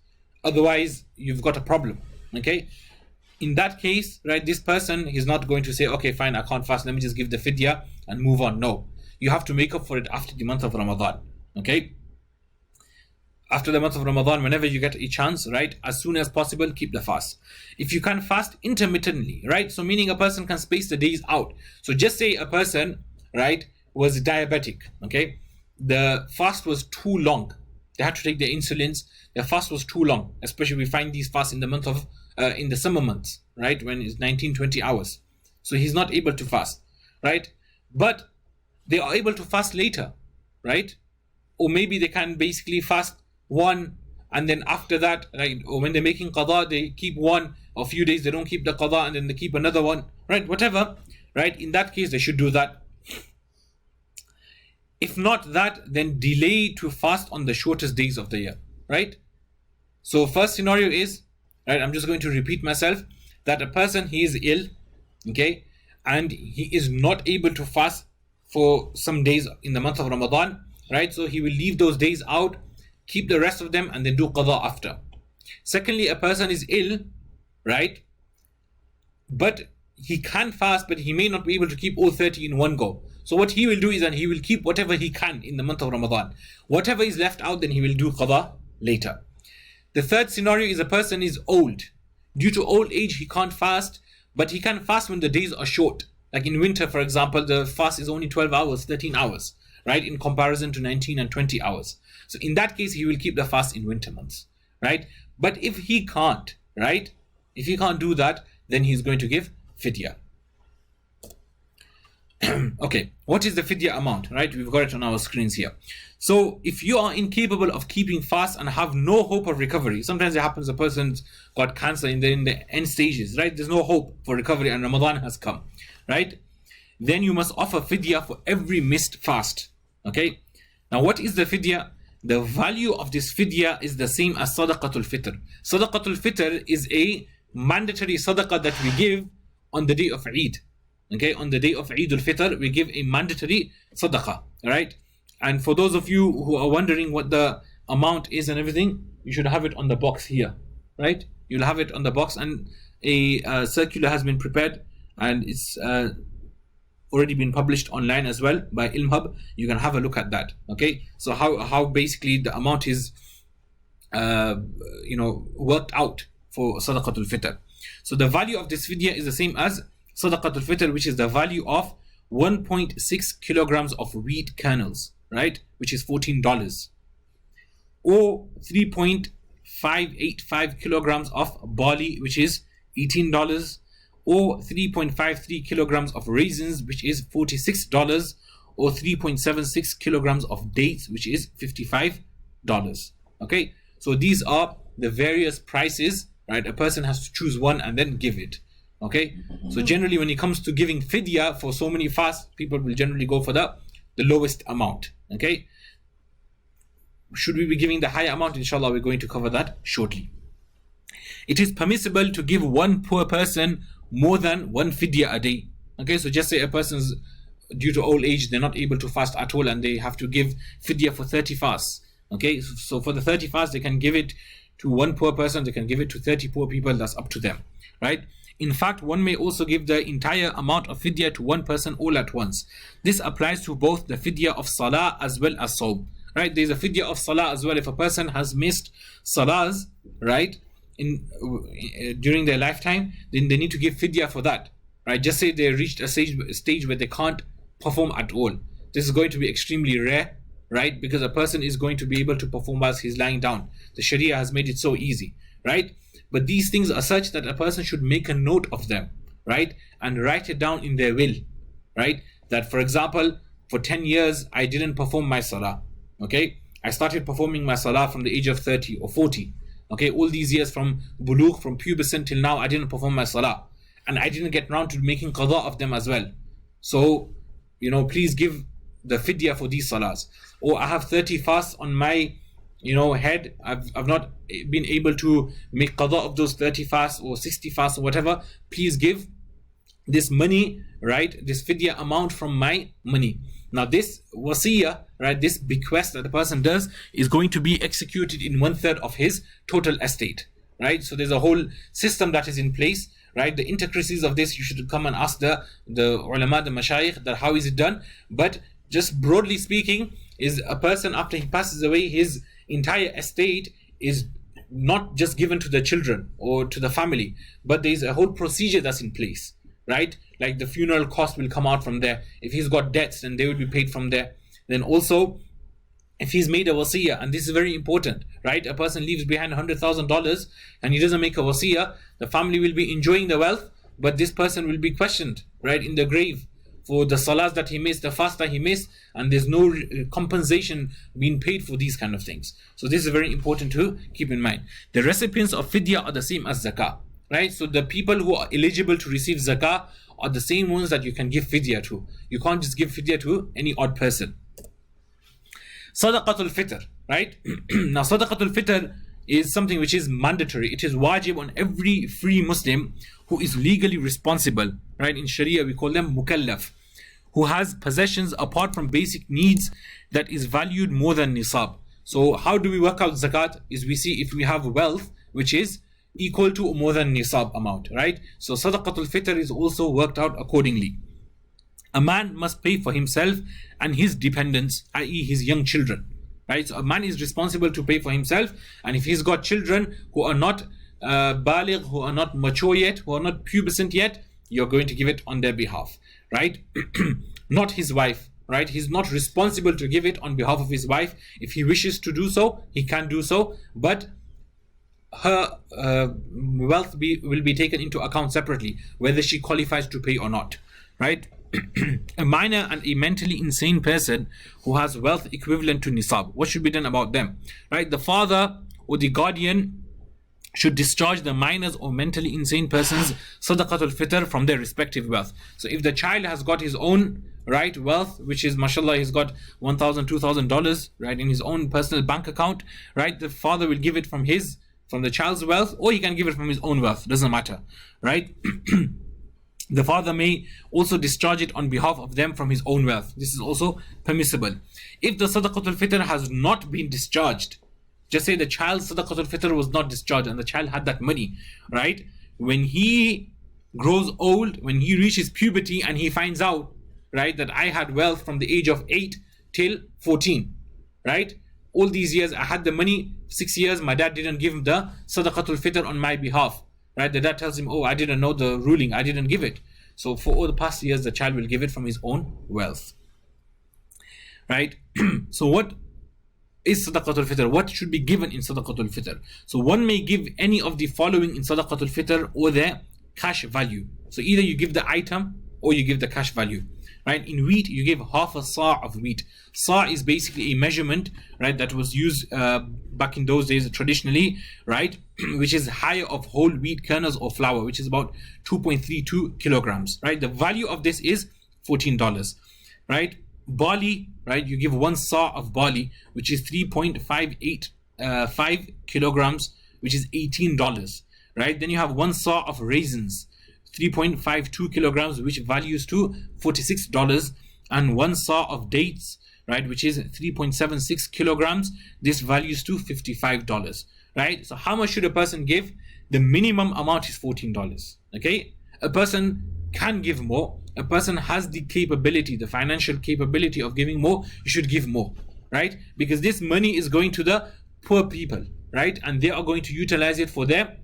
otherwise you've got a problem. Okay, in that case, right, this person is not going to say, okay, fine, I can't fast, let me just give the Fidyah and move on. No, you have to make up for it after the month of Ramadan. Okay, after the month of Ramadan, whenever you get a chance, right, as soon as possible, keep the fast. If you can fast intermittently, right, so meaning a person can space the days out. So just say a person, right, was diabetic, okay, the fast was too long, they had to take their insulins, their fast was too long, especially we find these fasts in the month of in the summer months, right, when it's 19-20 hours, so he's not able to fast, right, but they are able to fast later, right, or maybe they can basically fast one, and then after that, right, or when they're making qada, they keep one, or a few days they don't keep the qada, and then they keep another one, right, whatever, right, in that case they should do that. If not that, then delay to fast on the shortest days of the year, right? So first scenario is, right, I'm just going to repeat myself, that a person, he is ill, okay, and he is not able to fast for some days in the month of Ramadan, right? So he will leave those days out, keep the rest of them, and then do qada after. Secondly, a person is ill, right? But he can fast, but he may not be able to keep all 30 in one go. So what he will do is that he will keep whatever he can in the month of Ramadan. Whatever is left out, then he will do qada later. The third scenario is a person is old. Due to old age, he can't fast, but he can fast when the days are short. Like in winter, for example, the fast is only 12 hours, 13 hours, right? In comparison to 19 and 20 hours. So in that case, he will keep the fast in winter months, right? But if he can't, right? If he can't do that, then he's going to give Fidyah. Okay, what is the Fidyah amount, right? We've got it on our screens here. So if you are incapable of keeping fast and have no hope of recovery, sometimes it happens a person's got cancer in the end stages, right? There's no hope for recovery and Ramadan has come, right? Then you must offer Fidyah for every missed fast, okay? Now what is the Fidyah? The value of this Fidyah is the same as Sadaqat-ul-Fitr. Sadaqat-ul-Fitr is a mandatory sadaqah that we give on the day of Eid. Okay, on the day of Eid al-Fitr, we give a mandatory sadaqah, right? And for those of you who are wondering what the amount is and everything, you should have it on the box here, right? You'll have it on the box, and a circular has been prepared, and it's already been published online as well by ILM Hub. You can have a look at that, okay? So how basically the amount is, worked out for Sadaqat-ul-Fitr. So the value of this Fidyah is the same as Sadaqat-ul-Fitr, which is the value of 1.6 kilograms of wheat kernels, right? Which is $14. Or 3.585 kilograms of barley, which is $18. Or 3.53 kilograms of raisins, which is $46. Or 3.76 kilograms of dates, which is $55. Okay, so these are the various prices, right? A person has to choose one and then give it. Okay, so generally when it comes to giving Fidyah for so many fasts, people will generally go for the lowest amount. Okay, should we be giving the higher amount? Inshallah, we're going to cover that shortly. It is permissible to give one poor person more than one Fidyah a day. Okay, so just say a person's due to old age, they're not able to fast at all, and they have to give Fidyah for 30 fasts. Okay, so for the 30 fasts, they can give it to one poor person, they can give it to 30 poor people, that's up to them, right? In fact, one may also give the entire amount of Fidyah to one person all at once. This applies to both the Fidyah of Salah as well as Sawm, right? There's a Fidyah of Salah as well. If a person has missed Salahs, right, during their lifetime, then they need to give Fidyah for that, right? Just say they reached a stage where they can't perform at all. This is going to be extremely rare, right? Because a person is going to be able to perform whilst he's lying down. The Sharia has made it so easy, right? But these things are such that a person should make a note of them, right? And write it down in their will, right? That, for example, for 10 years, I didn't perform my Salah, okay? I started performing my Salah from the age of 30 or 40, okay? All these years from Bulugh, from pubescent till now, I didn't perform my Salah. And I didn't get round to making qada of them as well. So, please give the Fidyah for these Salahs. Or I have 30 fasts on my head. I've not been able to make qada of those 30 fasts or 60 fasts or whatever. Please give this money, right? This Fidyah amount from my money. Now this wasiyah, right? This bequest that the person does is going to be executed in 1/3 of his total estate, right? So there's a whole system that is in place, right? The intricacies of this, you should come and ask the ulama, the mashayikh, that how is it done. But just broadly speaking, is a person after he passes away, his entire estate is not just given to the children or to the family, but there's a whole procedure that's in place, right? Like the funeral cost will come out from there. If he's got debts, then they will be paid from there. Then also, if he's made a wasiyah, and this is very important, right? A person leaves behind $100,000 and he doesn't make a wasiyah, the family will be enjoying the wealth, but this person will be questioned, right, in the grave for the salahs that he missed, the fast that he missed, and there's no compensation being paid for these kind of things. So this is very important to keep in mind. The recipients of Fidyah are the same as Zakah, right? So the people who are eligible to receive Zakah are the same ones that you can give Fidyah to. You can't just give Fidyah to any odd person. Sadaqat-ul-Fitr, right? Now Sadaqat-ul-Fitr is something which is mandatory. It is wajib on every free Muslim who is legally responsible, right? In Sharia we call them mukallaf, who has possessions apart from basic needs that is valued more than nisab. So how do we work out zakat? Is we see if we have wealth which is equal to or more than nisab amount, right? So Sadaqat-ul-Fitr is also worked out accordingly. A man must pay for himself and his dependents, i.e. his young children, right? So a man is responsible to pay for himself, and if he's got children who are not baligh, who are not mature yet, who are not pubescent yet, you're going to give it on their behalf, right? Not his wife, right? He's not responsible to give it on behalf of his wife. If he wishes to do so, he can do so, but her wealth will be taken into account separately, whether she qualifies to pay or not, right? A minor and a mentally insane person who has wealth equivalent to nisab, what should be done about them, right? The father or the guardian should discharge the minors or mentally insane person's Sadaqat-ul-Fitr from their respective wealth. So if the child has got his own, right, wealth, which is mashallah, he's got $1,000, $2,000, right, in his own personal bank account, right, the father will give it from the child's wealth, or he can give it from his own wealth, doesn't matter, right? The father may also discharge it on behalf of them from his own wealth. This is also permissible. If the Sadaqat-ul-Fitr has not been discharged, just say the child's Sadaqat-ul-Fitr was not discharged and the child had that money, right? When he grows old, when he reaches puberty and he finds out, right, that I had wealth from the age of 8 till 14, right? All these years I had the money, 6 years, my dad didn't give him the Sadaqat-ul-Fitr on my behalf, right? The dad tells him, oh, I didn't know the ruling, I didn't give it. So for all the past years, the child will give it from his own wealth, right? So what is Sadaqat-ul-Fitr? What should be given in Sadaqat-ul-Fitr? So one may give any of the following in Sadaqat-ul-Fitr or their cash value. So either you give the item or you give the cash value, right? In wheat, you give half a sa' of wheat. Sa' is basically a measurement, right, that was used back in those days traditionally, right, which is higher of whole wheat kernels or flour, which is about 2.32 kilograms, right? The value of this is $14, right? Barley, right, you give 1 sa' of barley, which is 3.585 kilograms, which is $18, right? Then you have 1 sa' of raisins, 3.52 kilograms, which values to $46, and 1 sa' of dates, right, which is 3.76 kilograms, this values to $55, right? So how much should a person give? The minimum amount is $14, okay? A person can give more. A person has the capability, the financial capability of giving more, you should give more, right? Because this money is going to the poor people, right? And they are going to utilize it for their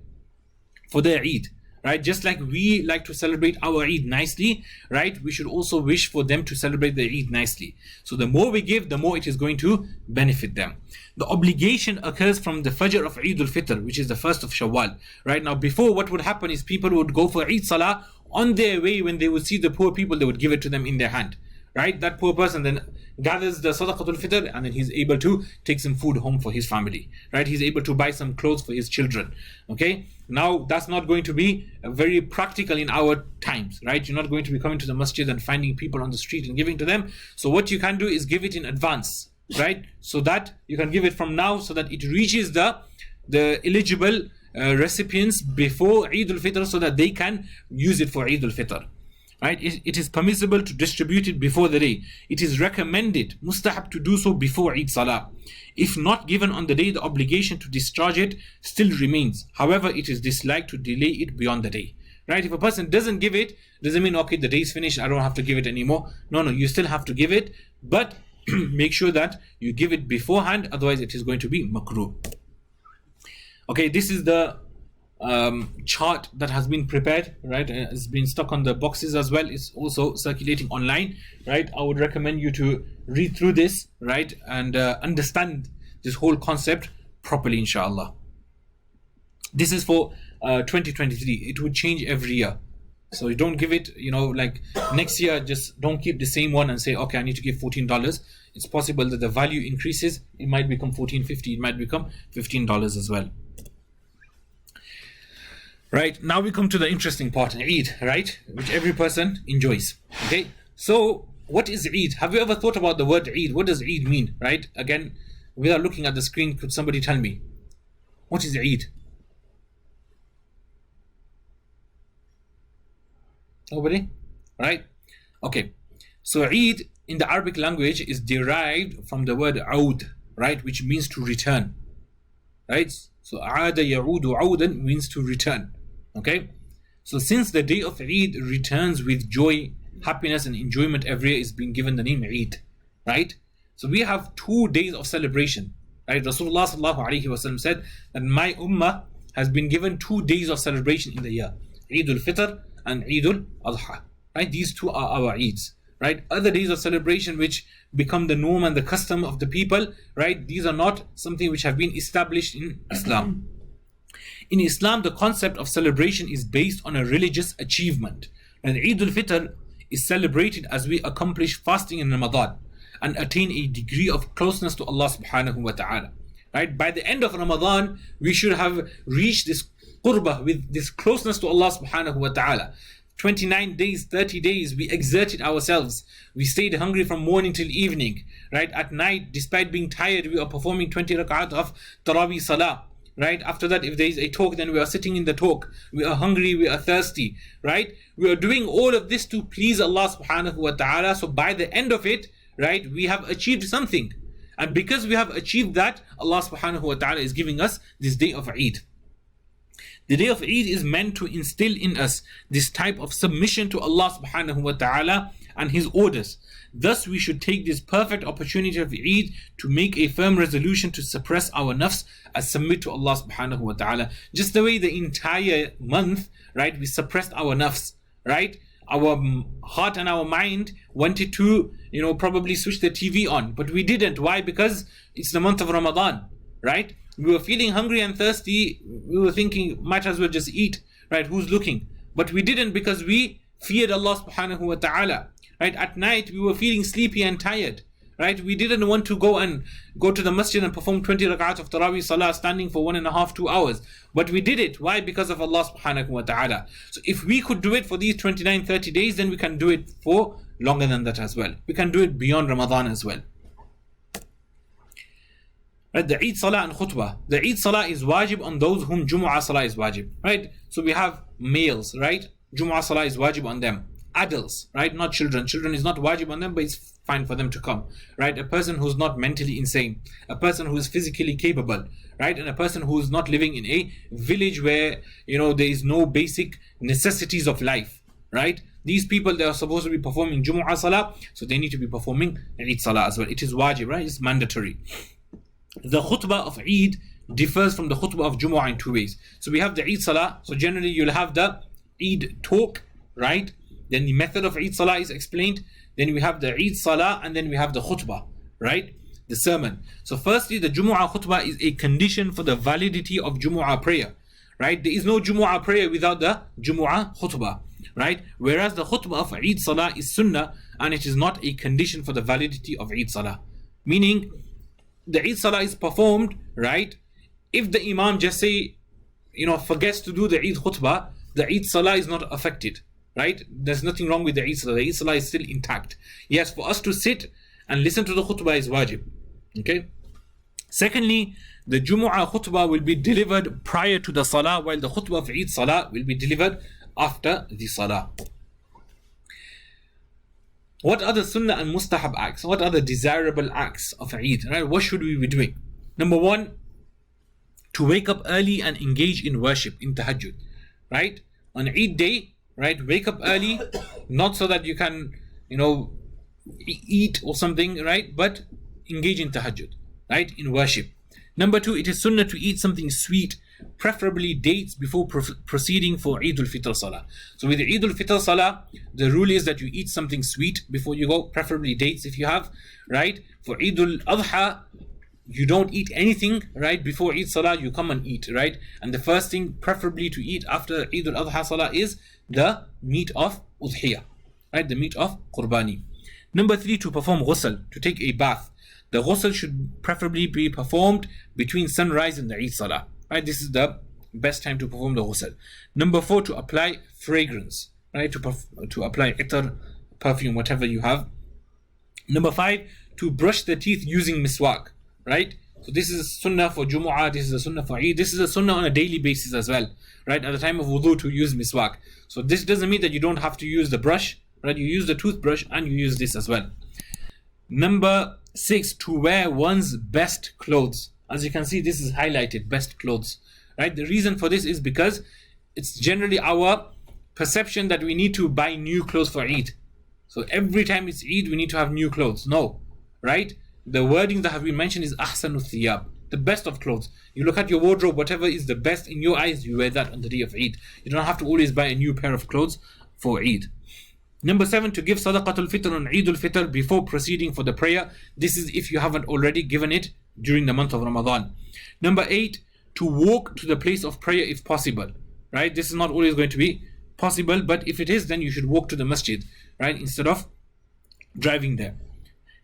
Eid, right? Just like we like to celebrate our Eid nicely, right? We should also wish for them to celebrate their Eid nicely. So the more we give, the more it is going to benefit them. The obligation occurs from the Fajr of Eid al-Fitr, which is the 1st of Shawwal, right? Now before, what would happen is people would go for Eid Salah. On their way, when they would see the poor people, they would give it to them in their hand, right? That poor person then gathers the Sadaqat-ul-Fitr, and then he's able to take some food home for his family, right? He's able to buy some clothes for his children, okay? Now that's not going to be very practical in our times, right? You're not going to be coming to the masjid and finding people on the street and giving to them. So what you can do is give it in advance, right? So that you can give it from now, so that it reaches the eligible recipients before Eid al-Fitr, so that they can use it for Eid al-Fitr, right? It is permissible to distribute it before the day. It is recommended, mustahab, to do so before Eid Salah. If not given on the day, the obligation to discharge it still remains. However, it is disliked to delay it beyond the day, right? If a person doesn't give it, doesn't mean, okay, the day is finished, I don't have to give it anymore. No, you still have to give it, but make sure that you give it beforehand, otherwise it is going to be makruh. Okay, this is the chart that has been prepared, right? It's been stuck on the boxes as well. It's also circulating online, right? I would recommend you to read through this, right, and understand this whole concept properly, inshallah. This is for 2023. It would change every year, so you don't give it, like next year, just don't keep the same one and say, okay, I need to give $14. It's possible that the value increases. It might become $14.50, it might become $15 as well. Right, now we come to the interesting part, Eid, right, which every person enjoys. Okay, so what is Eid? Have you ever thought about the word Eid? What does Eid mean, right? Again, without looking at the screen, could somebody tell me, what is Eid? Nobody? Right? Okay. So Eid in the Arabic language is derived from the word aud, right? Which means to return. Right? So aada ya'udu audan means to return. Okay? So since the day of Eid returns with joy, happiness and enjoyment every year, is being given the name Eid. Right? So we have 2 days of celebration. Right? Rasulullah sallallahu alaihi wasallam said that my ummah has been given 2 days of celebration in the year. Eid al-Fitr and Eid al-Adha. Right? These 2 are our Eids. Right? Other days of celebration which become the norm and the custom of the people, right? These are not something which have been established in Islam. In Islam, the concept of celebration is based on a religious achievement. And Eid al-Fitr is celebrated as we accomplish fasting in Ramadan and attain a degree of closeness to Allah subhanahu wa ta'ala. Right? By the end of Ramadan, we should have reached this qurbah, with this closeness to Allah subhanahu wa ta'ala. 29 days, 30 days, we exerted ourselves. We stayed hungry from morning till evening. Right? At night, despite being tired, we are performing 20 rak'at of Tarawih Salah. Right? After that, if there is a talk, then we are sitting in the talk. We are hungry, we are thirsty. Right? We are doing all of this to please Allah subhanahu wa ta'ala. So by the end of it, right, we have achieved something. And because we have achieved that, Allah subhanahu wa ta'ala is giving us this day of Eid. The day of Eid is meant to instill in us this type of submission to Allah subhanahu wa ta'ala and His orders. Thus we should take this perfect opportunity of Eid to make a firm resolution to suppress our nafs and submit to Allah subhanahu wa ta'ala. Just the way the entire month, right, we suppressed our nafs, right? Our heart and our mind wanted to, probably switch the TV on, but we didn't. Why? Because it's the month of Ramadan, right? We were feeling hungry and thirsty. We were thinking, might as well just eat, right? Who's looking? But we didn't, because we feared Allah subhanahu wa ta'ala, right? At night, we were feeling sleepy and tired, right? We didn't want to go to the masjid and perform 20 rak'at of Tarawih Salah standing for 1.5, 2 hours. But we did it. Why? Because of Allah subhanahu wa ta'ala. So if we could do it for these 29, 30 days, then we can do it for longer than that as well. We can do it beyond Ramadan as well. Right, the Eid Salah and Khutbah. The Eid Salah is wajib on those whom Jumu'ah Salah is wajib. Right? So we have males, right? Jumu'ah Salah is wajib on them. Adults, right? Not children. Children is not wajib on them, but it's fine for them to come. Right? A person who's not mentally insane. A person who is physically capable. Right? And a person who is not living in a village where, there is no basic necessities of life. Right? These people, they are supposed to be performing Jumu'ah Salah, so they need to be performing Eid Salah as well. It is wajib, right? It's mandatory. The khutbah of Eid differs from the khutbah of Jumu'ah in 2 ways. So we have the Eid Salah. So generally you'll have the Eid talk, right? Then the method of Eid Salah is explained. Then we have the Eid Salah, and then we have the khutbah, right? The sermon. So firstly, the Jumu'ah khutbah is a condition for the validity of Jumu'ah prayer, right? There is no Jumu'ah prayer without the Jumu'ah khutbah, right? Whereas the khutbah of Eid Salah is sunnah, and it is not a condition for the validity of Eid Salah. Meaning, the Eid Salah is performed, right? If the Imam just forgets to do the Eid khutbah, the Eid Salah is not affected, right? There's nothing wrong with the Eid Salah. The Eid Salah is still intact. Yes, for us to sit and listen to the khutbah is wajib. Okay? Secondly, the Jumu'ah khutbah will be delivered prior to the Salah, while the khutbah of Eid Salah will be delivered after the Salah. What are the Sunnah and Mustahab acts? What are the desirable acts of Eid? Right? What should we be doing? Number 1, to wake up early and engage in worship, in tahajjud. Right? On Eid day, right? Wake up early, not so that you can, eat or something, right? But engage in tahajjud, right? In worship. Number 2, it is sunnah to eat something sweet, preferably dates, before proceeding for Eid al-Fitr Salah. So with the Eid al-Fitr Salah, the rule is that you eat something sweet before you go, preferably dates if you have, right? For Eid al-Adha, you don't eat anything, right? Before Eid Salah, you come and eat, right? And the first thing preferably to eat after Eid al-Adha Salah is the meat of Udhiyah, right? The meat of Qurbani. Number 3, to perform ghusl, to take a bath. The ghusl should preferably be performed between sunrise and the Eid Salah. Right, this is the best time to perform the ghusl. Number 4, to apply fragrance, right? To apply itar, perfume, whatever you have. Number 5, to brush the teeth using miswak, right? So this is a sunnah for Jumu'ah, this is a sunnah for Eid, this is a sunnah on a daily basis as well, right? At the time of Wudhu to use miswak. So this doesn't mean that you don't have to use the brush, right? You use the toothbrush and you use this as well. Number 6, to wear one's best clothes. As you can see, this is highlighted, best clothes, right? The reason for this is because it's generally our perception that we need to buy new clothes for Eid. So every time it's Eid, we need to have new clothes. No, right? The wording that have been mentioned is ahsanu thiyab, the best of clothes. You look at your wardrobe, whatever is the best in your eyes, you wear that on the day of Eid. You don't have to always buy a new pair of clothes for Eid. Number 7, to give Sadaqat-ul-Fitr on Eid-ul-Fitr before proceeding for the prayer. This is if you haven't already given it during the month of Ramadan. Number 8, to walk to the place of prayer if possible, right? This is not always going to be possible, but if it is, then you should walk to the masjid, right, instead of driving there.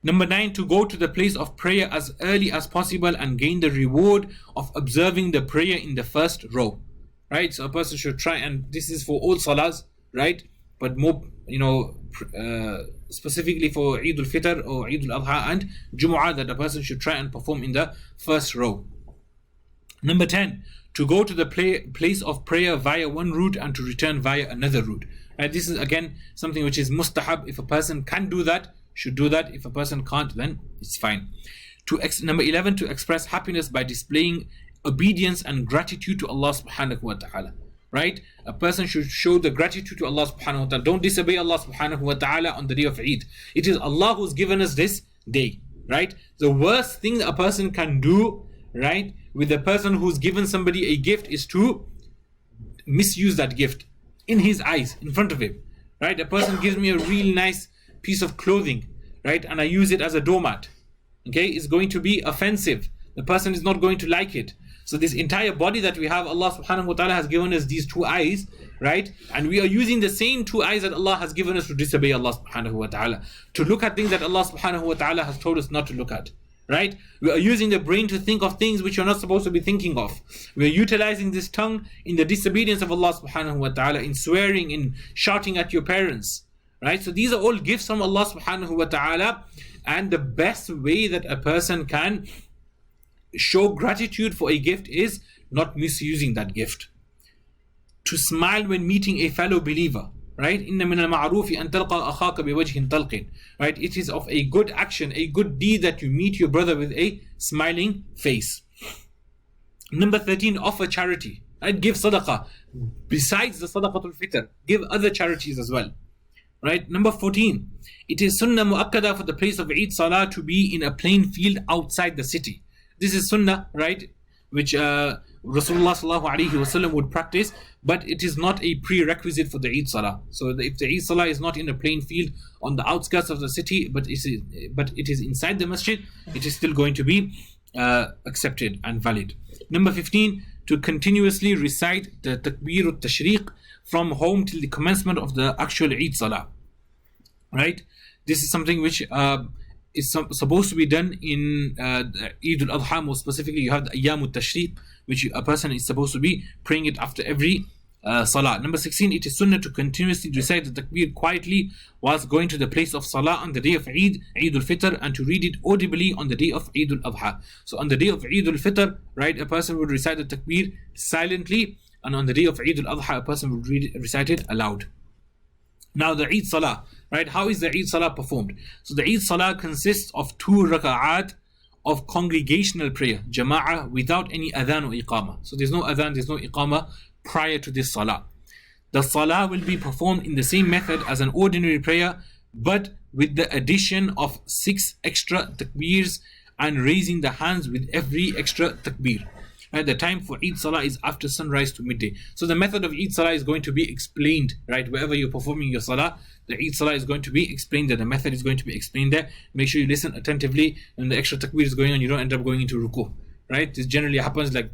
Number 9, to go to the place of prayer as early as possible and gain the reward of observing the prayer in the first row, right? So a person should try, and this is for all salahs, right? But more, specifically for Eid al-Fitr or Eid al-Adha and Jumu'ah, that a person should try and perform in the first row. Number 10, to go to the place of prayer via one route and to return via another route. Right? This is again something which is mustahab. If a person can do that, should do that. If a person can't, then it's fine. Number 11, to express happiness by displaying obedience and gratitude to Allah subhanahu wa ta'ala. Right? A person should show the gratitude to Allah subhanahu wa ta'ala. Don't disobey Allah subhanahu wa ta'ala on the day of Eid. It is Allah who's given us this day. Right? The worst thing a person can do, right, with a person who's given somebody a gift is to misuse that gift in his eyes, in front of him. Right? A person gives me a real nice piece of clothing, right, and I use it as a doormat. Okay, it's going to be offensive. The person is not going to like it. So this entire body that we have, Allah subhanahu wa ta'ala has given us these two eyes, right? And we are using the same two eyes that Allah has given us to disobey Allah subhanahu wa ta'ala, to look at things that Allah subhanahu wa ta'ala has told us not to look at, right? We are using the brain to think of things which you're not supposed to be thinking of. We are utilizing this tongue in the disobedience of Allah subhanahu wa ta'ala, in swearing, in shouting at your parents, right? So these are all gifts from Allah subhanahu wa ta'ala, and the best way that a person can show gratitude for a gift is not misusing that gift. To smile when meeting a fellow believer, right? إِنَّ مِنَ الْمَعْرُوفِ أَن تَلْقَى أَخَاكَ بِوَجْهٍ طَلْقٍ, right? It is of a good action, a good deed, that you meet your brother with a smiling face. Number 13, offer charity, right? Give sadaqah. Besides the Sadaqat-ul-Fitr, give other charities as well. Right? Number 14, it is sunnah mu'akkada for the place of Eid Salah to be in a plain field outside the city. This is sunnah, right, which Rasulullah sallallahu alaihi wasallam would practice, but it is not a prerequisite for the Eid Salah. So if the Eid Salah is not in a plain field on the outskirts of the city, but it is inside the masjid, it is still going to be accepted and valid. Number 15, to continuously recite the Takbir al-Tashriq from home till the commencement of the actual Eid Salah. Right? This is something which is supposed to be done in Eid al-Adha. More specifically, you have the Ayyam al-Tashriq, which a person is supposed to be praying it after every Salah. Number 16, it is sunnah to continuously recite the Takbir quietly whilst going to the place of Salah on the day of Eid, Eid al-Fitr, and to read it audibly on the day of Eid al-Adha. So on the day of Eid al-Fitr, right, a person would recite the Takbir silently, and on the day of Eid al-Adha, a person would recite it aloud. Now the Eid Salah, right? How is the Eid Salah performed? So the Eid Salah consists of 2 raka'at of congregational prayer, jama'ah, without any adhan or iqamah. So there's no adhan, there's no iqamah prior to this Salah. The Salah will be performed in the same method as an ordinary prayer, but with the addition of 6 extra takbirs and raising the hands with every extra takbir. Right, the time for Eid Salah is after sunrise to midday. So the method of Eid Salah is going to be explained, right? Wherever you're performing your Salah, the Eid Salah is going to be explained there. The method is going to be explained there. Make sure you listen attentively. When the extra takbir is going on, you don't end up going into ruku, right? This generally happens, like,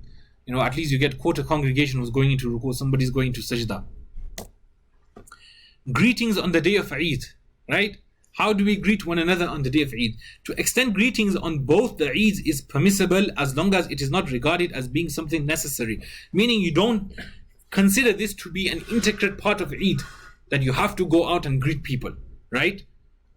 at least you get quarter congregation who's going into ruku, somebody's going to sajda. Greetings on the day of Eid, right? How do we greet one another on the day of Eid? To extend greetings on both the Eids is permissible as long as it is not regarded as being something necessary. Meaning you don't consider this to be an intricate part of Eid, that you have to go out and greet people, right?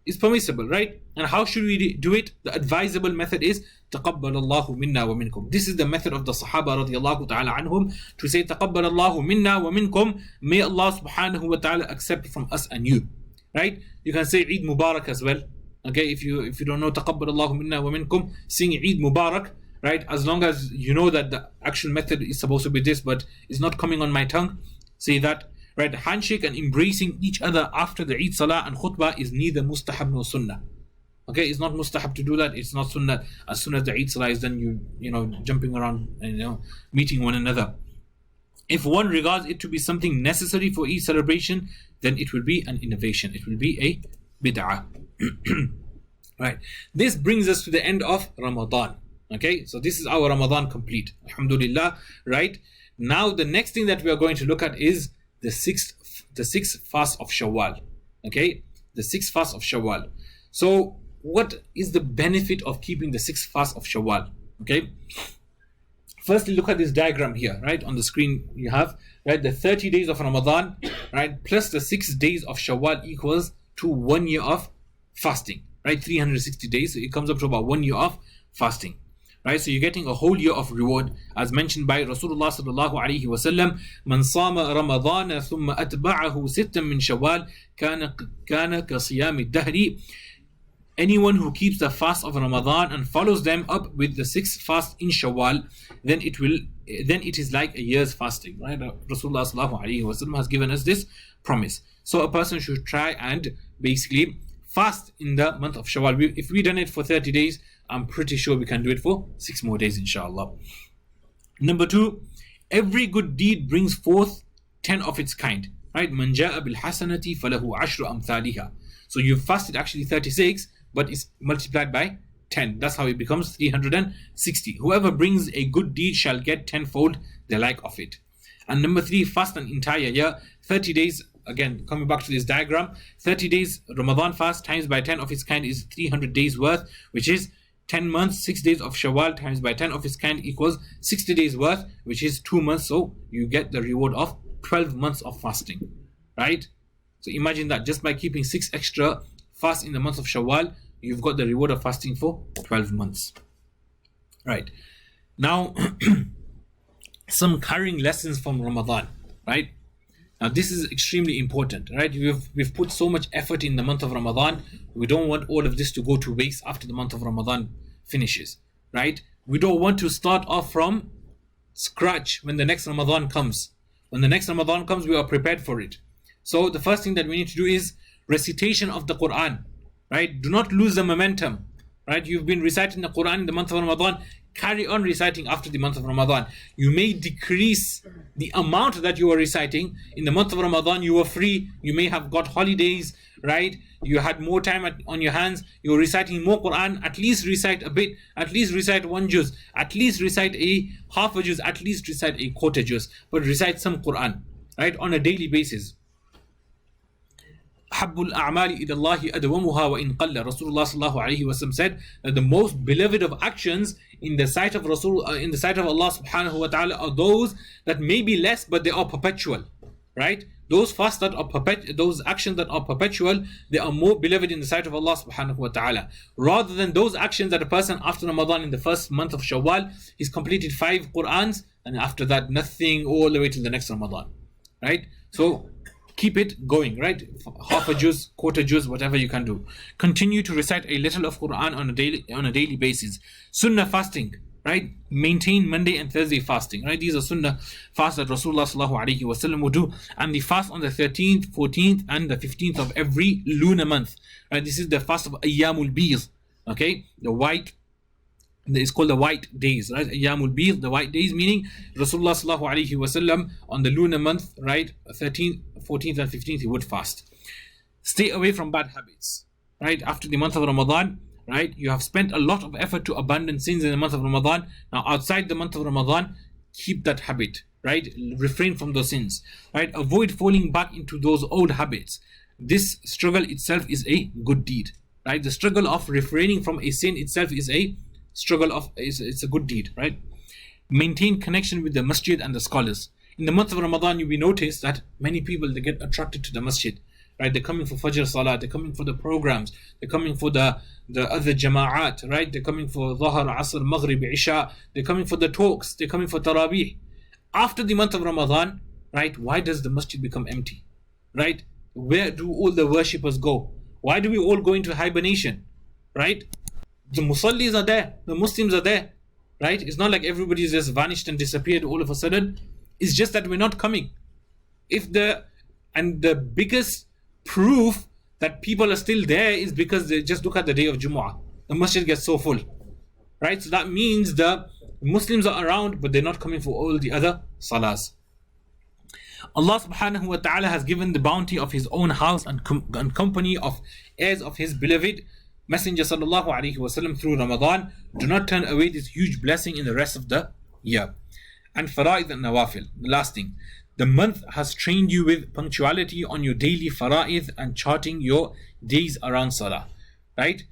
It's permissible, right? And how should we do it? The advisable method is تقبل الله منا ومنكم. This is the method of the Sahaba radiallahu ta'ala anhum, to say تقبل الله منا ومنكم, may Allah subhanahu wa ta'ala accept from us and you. Right? You can say Eid Mubarak as well. Okay, if you don't know تقبل الله منا ومنكم, sing Eid Mubarak. Right? As long as you know that the actual method is supposed to be this, but it's not coming on my tongue, say that. Right? Handshake and embracing each other after the Eid Salah and Khutbah is neither Mustahab nor Sunnah. Okay, it's not Mustahab to do that. It's not Sunnah. As soon as the Eid Salah is done, you know, jumping around and meeting one another. If one regards it to be something necessary for Eid celebration, then it will be an innovation. It will be a bid'ah. Right. This brings us to the end of Ramadan. Okay, so this is our Ramadan complete. Alhamdulillah. Right. Now the next thing that we are going to look at is the sixth fast of Shawwal. Okay, the sixth fast of Shawwal. So what is the benefit of keeping the sixth fast of Shawwal? Okay. Firstly, look at this diagram here, right? On the screen you have, right, the 30 days of Ramadan, right, plus the 6 days of Shawwal equals to 1 year of fasting, right? 360 days. So it comes up to about 1 year of fasting. Right, so you're getting a whole year of reward, as mentioned by Rasulullah sallallahu alaihi wasallam. Man sama Ramadan thumma atba'ahu sittan min Shawwal kana kasiyam ad-dahri. Anyone who keeps the fast of Ramadan and follows them up with the sixth fast in Shawwal, then it is like a year's fasting. Right, Rasulullah sallallahu alaihi wasallam has given us this promise. So a person should try and basically fast in the month of Shawwal. If we done it for 30 days, I'm pretty sure we can do it for 6 more days, inshallah. Number 2, every good deed brings forth 10 of its kind. Right? Man ja'a bil hasanati falahu ashru amthaliha. So you fasted actually 36, but it's multiplied by 10. That's how it becomes 360. Whoever brings a good deed shall get tenfold the like of it. And number 3, fast an entire year, 30 days. Again, coming back to this diagram, 30 days Ramadan fast times by 10 of its kind is 300 days worth, which is 10 months. 6 days of Shawwal times by 10 of its kind equals 60 days worth, which is 2 months. So you get the reward of 12 months of fasting. Right? So imagine that just by keeping 6 extra fasts in the month of Shawwal, you've got the reward of fasting for 12 months. Right? Now, some carrying lessons from Ramadan. Right? Now this is extremely important, right? We've put so much effort in the month of Ramadan. We don't want all of this to go to waste after the month of Ramadan finishes, right? We don't want to start off from scratch when the next Ramadan comes. When the next Ramadan comes, we are prepared for it. So the first thing that we need to do is recitation of the Qur'an, right? Do not lose the momentum, right? You've been reciting the Qur'an in the month of Ramadan. Carry on reciting after the month of Ramadan. You may decrease the amount that you are reciting. In the month of Ramadan, you were free. You may have got holidays, right? You had more time on your hands. You were reciting more Quran. At least recite a bit. At least recite 1 juz. At least recite a half a juz. At least recite a quarter juz. But recite some Quran, right? On a daily basis. حب الأعمال إلى الله أدومها وإن قل. Rasulullah sallallahu alaihi wasallam said that the most beloved of actions in the sight of in the sight of Allah subhanahu wa ta'ala are those that may be less but they are perpetual. Right? Those fasts that are those actions that are perpetual, they are more beloved in the sight of Allah subhanahu wa ta'ala, rather than those actions that a person after Ramadan in the first month of Shawwal, he's completed 5 Qur'ans and after that nothing all the way till the next Ramadan. Right? So keep it going, right? Half a juz, quarter juz, whatever you can do. Continue to recite a little of Quran on a daily basis. Sunnah fasting, right? Maintain Monday and Thursday fasting, right? These are Sunnah fasts that Rasulullah sallallahu alaihi wasallam would do, and the fast on the 13th, 14th, and the 15th of every lunar month, right? This is the fast of Ayyamul Bidh, okay? It's called the white days, right? Ayyamul Bidh, the white days, meaning Rasulullah sallallahu alaihi wasallam on the lunar month, right? 13th, 14th, and 15th, he would fast. Stay away from bad habits, right? After the month of Ramadan, right? You have spent a lot of effort to abandon sins in the month of Ramadan. Now, outside the month of Ramadan, keep that habit, right? Refrain from those sins, right? Avoid falling back into those old habits. This struggle itself is a good deed, right? The struggle of refraining from a sin itself is a struggle of it's a good deed, right? Maintain connection with the masjid and the scholars. In the month of Ramadan, you will notice that many people, they get attracted to the masjid, right? They're coming for Fajr Salah, they're coming for the programs, they're coming for the other Jama'at, right? They're coming for Dhuhr, Asr, Maghrib, Isha, they're coming for the talks, they're coming for Taraweeh. After the month of Ramadan, right, why does the masjid become empty? Right? Where do all the worshippers go? Why do we all go into hibernation? Right? The Musallis are there, the Muslims are there, right? It's not like everybody's just vanished and disappeared all of a sudden. It's just that we're not coming. And the biggest proof that people are still there is because they just look at the day of Jumu'ah. The masjid gets so full, right? So that means the Muslims are around, but they're not coming for all the other salahs. Allah subhanahu wa ta'ala has given the bounty of His own house and company of heirs of His beloved Messenger sallallahu alaihi wasallam through Ramadan. Do not turn away this huge blessing in the rest of the year. And Fara'id Nawafil, the last thing. The month has trained you with punctuality on your daily fara'id and charting your days around salah. Right?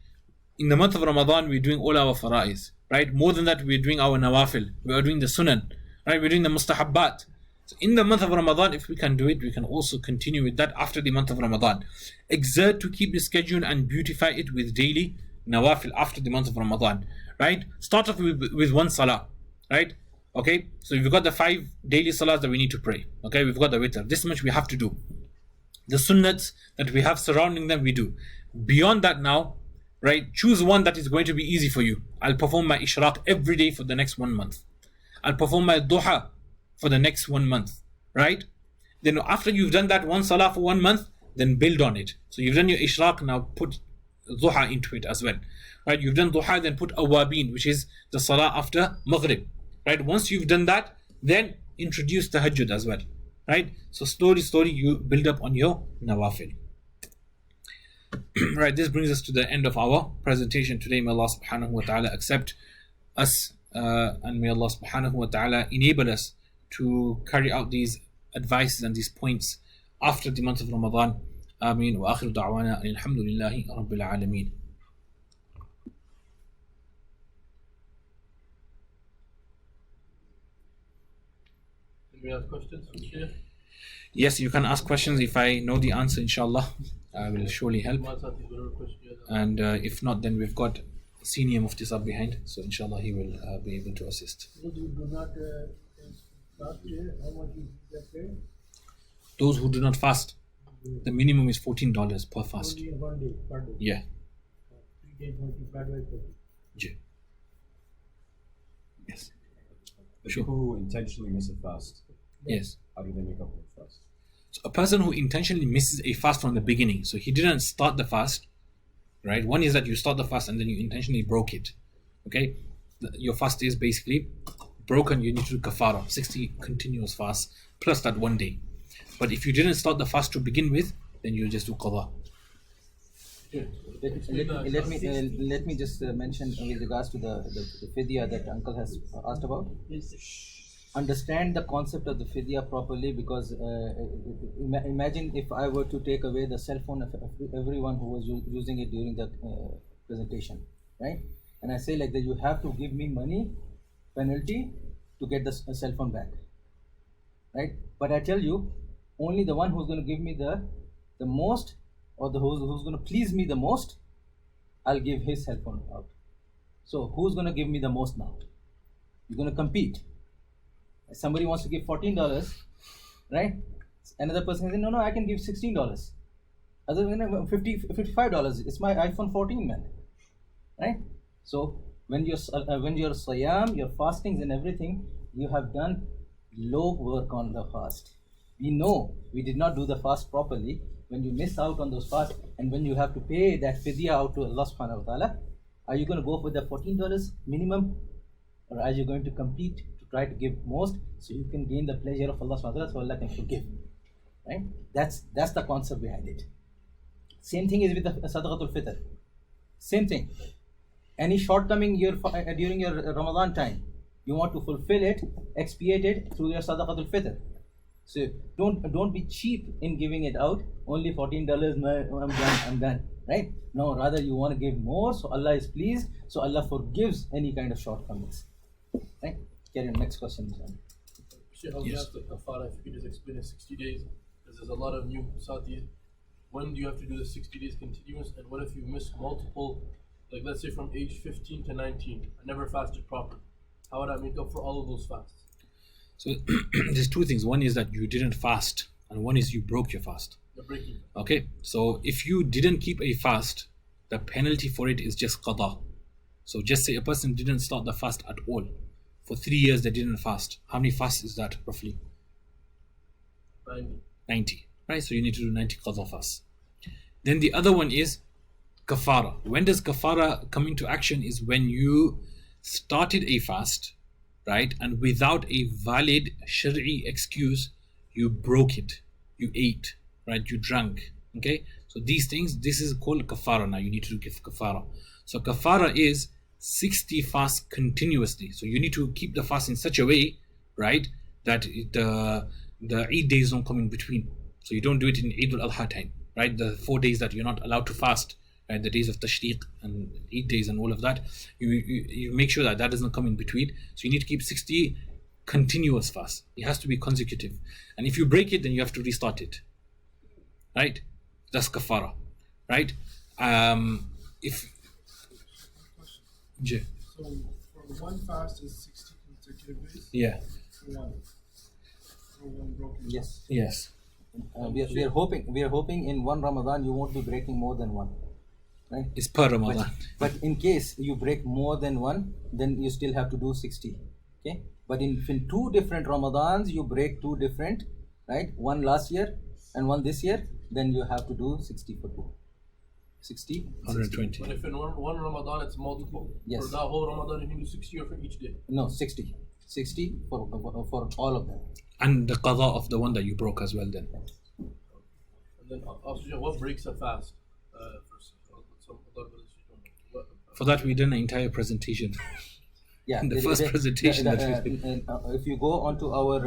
In the month of Ramadan, we're doing all our fara'id. Right? More than that, we're doing our nawafil. We are doing the sunan. Right? We're doing the mustahabbat. So in the month of Ramadan, if we can do it, we can also continue with that after the month of Ramadan. Exert to keep the schedule and beautify it with daily nawafil after the month of Ramadan. Right? Start off with one salah. Right? Okay, so we've got the 5 daily salahs that we need to pray. Okay, we've got the witr. This much we have to do. The sunnats that we have surrounding them, we do. Beyond that now, right, choose one that is going to be easy for you. I'll perform my ishraq every day for the next 1 month. I'll perform my duha for the next 1 month. Right? Then after you've done that one salah for 1 month, then build on it. So you've done your ishraq, now put duha into it as well. Right? You've done duha, then put awabin, which is the salah after maghrib. Right? Once you've done that, then introduce tahajjud as well. Right? So slowly you build up on your nawafil. Right, this brings us to the end of our presentation today. May Allah subhanahu wa ta'ala accept us and may Allah subhanahu wa ta'ala enable us to carry out these advices and these points after the month of Ramadan. Ameen wa akhiru da'wana alhamdulillahi rabbil alameen.
Do we have questions from Sheikh?
Yes, you can ask questions. If I know the answer, inshallah, I will surely help. And if not, then we've got senior muftis up behind, so inshallah he will be able to assist.
Those who do not fast, how much is that pay?
Those who do not fast, the minimum is $14 per fast.
Only in 1 day, per day.
Yeah.
3 days multiplied by 30.
Yeah. Yes.
People who intentionally miss a fast,
Yes.
how do they make up for the fast?
So a person who intentionally misses a fast from the beginning, so he didn't start the fast, right? One is that you start the fast and then you intentionally broke it. Okay? Your fast is basically broken, you need to do kafara, 60 continuous fasts, plus that 1 day. But if you didn't start the fast to begin with, then you just do qadha.
Let me just mention with regards to the Fidya that Uncle has asked about. Understand the concept of the Fidya properly, because imagine if I were to take away the cell phone of everyone who was using it during the presentation, right? And I say like that, you have to give me money penalty to get the cell phone back, right? But I tell you, only the one who's going to give me the most, or who's going to please me the most, I'll give his cell phone out. So who's going to give me the most now? You're going to compete. Somebody wants to give $14, right? Another person says, no, I can give $16. Other than $55, it's my iPhone 14, man, right? So when you're siyam, your fastings and everything, you have done low work on the fast. We know we did not do the fast properly. When you miss out on those fasts and when you have to pay that fidya out to Allah subhanahu wa ta'ala, are you going to go for the $14 minimum, or are you going to compete to try to give most so you can gain the pleasure of Allah subhanahu wa ta'ala, so Allah can forgive, right? That's the concept behind it. Same thing is with the Sadaqat-ul-Fitr. Same thing. Any shortcoming during your Ramadan time, you want to fulfill it, expiate it through your Sadaqat-ul-Fitr. So don't be cheap in giving it out. Only $14, I'm done, right? No, rather you want to give more, so Allah is pleased, so Allah forgives any kind of shortcomings, right? Carry on. Next question.
Sheikh, I was asked the kafara, if you could just explain it 60 days, because there's a lot of new satis when do you have to do the 60 days continuous? And what if you miss multiple, like let's say from age 15 to 19, I never fasted properly? How would I make up for all of those fasts?
So there's two things. One is that you didn't fast, and one is you broke your fast.
The breaking.
Okay, so if you didn't keep a fast, the penalty for it is just qada. So just say a person didn't start the fast at all. For 3 years they didn't fast. How many fasts is that roughly? 90. Right, so you need to do 90 qada fasts. Then the other one is kafara. When does kafara come into action is when you started a fast, right, and without a valid shari'i excuse, you broke it, you ate, right, you drank. Okay, so these things, this is called kafara. Now you need to give kafara. So kafara is 60 fasts continuously. So you need to keep the fast in such a way, right, that the Eid days don't come in between. So you don't do it in Eid al-Adha time, right, the 4 days that you're not allowed to fast, right, the days of Tashriq and Eid days and all of that. You make sure that that doesn't come in between. So you need to keep 60 continuous fasts. It has to be consecutive. And if you break it, then you have to restart it, right? That's kafara, right? If
So for one fast is 60 consecutive days?
yeah,
For one broken.
Yes.
yes,
We are hoping in one Ramadan you won't be breaking more than one, right?
it's per Ramadan.
But in case you break more than one, then you still have to do 60. Okay. But in 2 different Ramadans you break 2 different, right? One last year and one this year, then you have to do 60 for 2. 60.
120.
But if in one Ramadan it's multiple,
Yes.
for that whole Ramadan you can do 60 or for each day?
No, 60. 60 for all of them.
And the qada of the one that you broke as well then.
And then also, what breaks a fast? For some other religions,
For that we did an entire presentation.
Yeah,
The first presentation that we did.
if you go onto our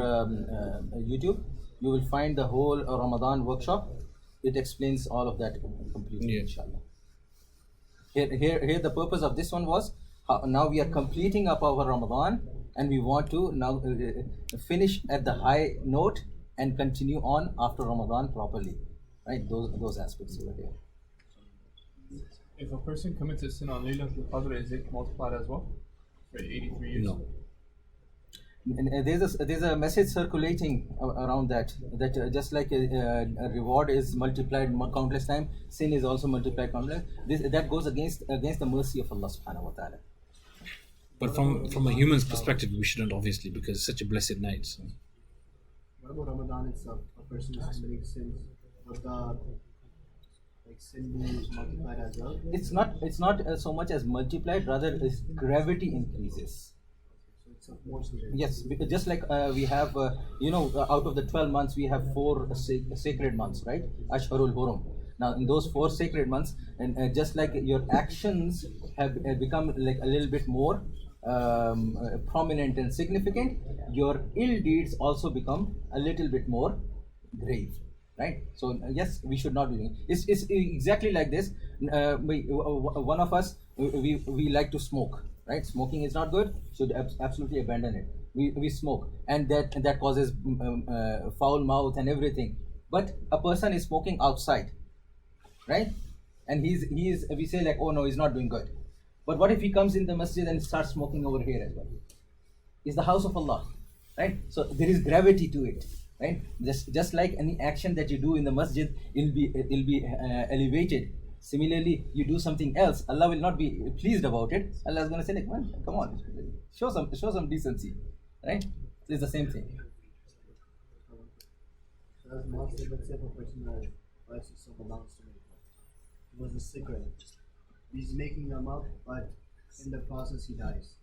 YouTube, you will find the whole Ramadan workshop. It explains all of that completely,
Yeah.
inshallah. Here, the purpose of this one was now we are completing up our Ramadan, and we want to now finish at the high note and continue on after Ramadan properly, right? Those aspects over here.
If a person commits a sin on Laylat-ul-Qadr, is it multiplied as well for 83 years?
No.
And there's a message circulating around that just like a reward is multiplied countless times, sin is also multiplied countless. That goes against the mercy of Allah subhanahu wa ta'ala.
But from a human's perspective, we shouldn't, obviously, because it's such a blessed night. So.
What about Ramadan itself? A person is committing sins, but sin is multiplied as well?
It's not so much as multiplied, rather its gravity increases.
So it's more severe.
Yes, because just like we have, out of the 12 months, we have 4 sacred months, right? Ashharul Hurum. Now, in those 4 sacred months, and just like your actions have become like a little bit more prominent and significant, your ill deeds also become a little bit more grave, right? So yes, we should not be doing it. It's exactly like this. One of us, we like to smoke, right? Smoking is not good, should absolutely abandon it. We smoke, and that causes foul mouth and everything. But a person is smoking outside, right? And we say like, oh no, he's not doing good. But what if he comes in the masjid and starts smoking over here as well? It's the house of Allah, right? So there is gravity to it, right? Just like any action that you do in the masjid, it'll be elevated. Similarly, you do something else, Allah will not be pleased about it. Allah is going to say like, well, come on, show some decency, right? So it's the same thing.
As Master said, let's say if a person buys some amounts to make it was a secret. He's making them up, but in the process he dies.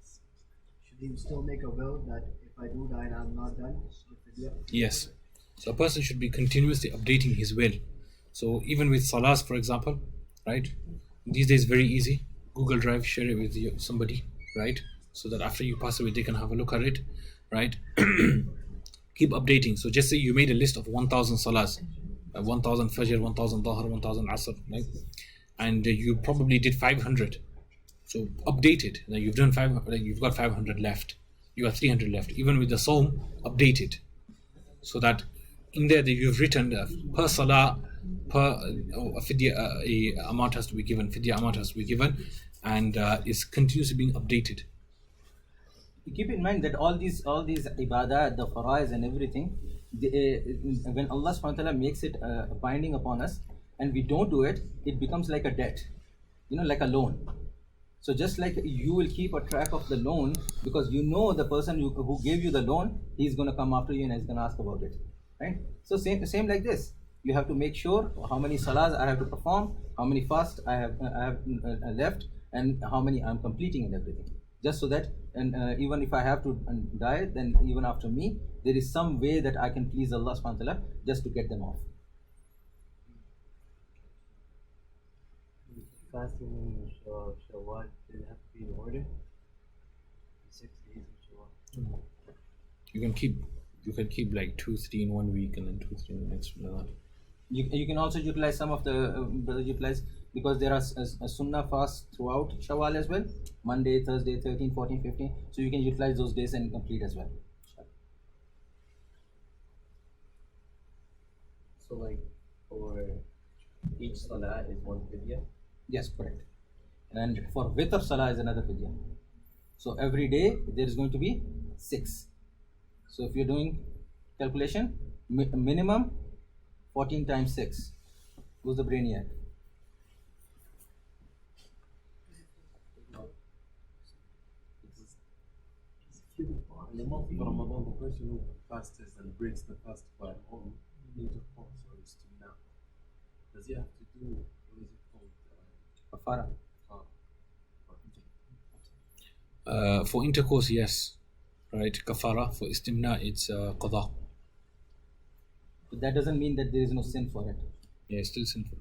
Should he still make a will that if I do die and I'm not done with Fidya?
Yes. So a person should be continuously updating his will. So even with Salahs, for example, right? These days very easy. Google Drive, share it with somebody, right? So that after you pass away, they can have a look at it, right? Keep updating. So just say you made a list of 1,000 Salahs, 1,000 Fajr, 1,000 Dhahr, 1,000 Asr, right? And you probably did 500. So update it. Now you've done 500. You've got 500 left. You have 300 left. Even with the Sawm, update it, so that in there that you've written per salah, per fidya, a amount has to be given, fidya amount has to be given, and is continuously being updated.
Keep in mind that all these ibadah, the fara'id and everything, when Allah subhanahu wa ta'ala makes it binding upon us and we don't do it, it becomes like a debt, like a loan. So just like you will keep a track of the loan, because you know the person who gave you the loan, he's going to come after you and he's going to ask about it, right? So same like this. You have to make sure how many salahs I have to perform, how many fasts I have left, and how many I'm completing and everything. Just so that, and even if I have to die, then even after me, there is some way that I can please Allah subhanahu wa ta'ala just to get them off.
Fasting in Shawwal, did it have to be in order? 6 days of Shawwal.
You can keep like 2-3 in 1 week and then 2-3 in the next one.
You can also utilize some of the utilize, because there are a Sunnah fast throughout Shawwal as well, Monday, Thursday, 13, 14, 15. So you can utilize those days and complete as well.
So like for each salah is one fidya?
Yes, correct. And for Witr Salah is another fidya. So every day there is going to be 6. So if you're doing calculation, minimum 14 times 6. Who's the brainiac?
In the month of Ramadan, the person who fasts and breaks the fast by own intercourse or istimna, does he have to do, what is it called?
Kafara.
For intercourse, yes, right? Kafara. For istimna, it's qada.
But that doesn't mean that there is no sin for it.
Yeah, it's still sinful.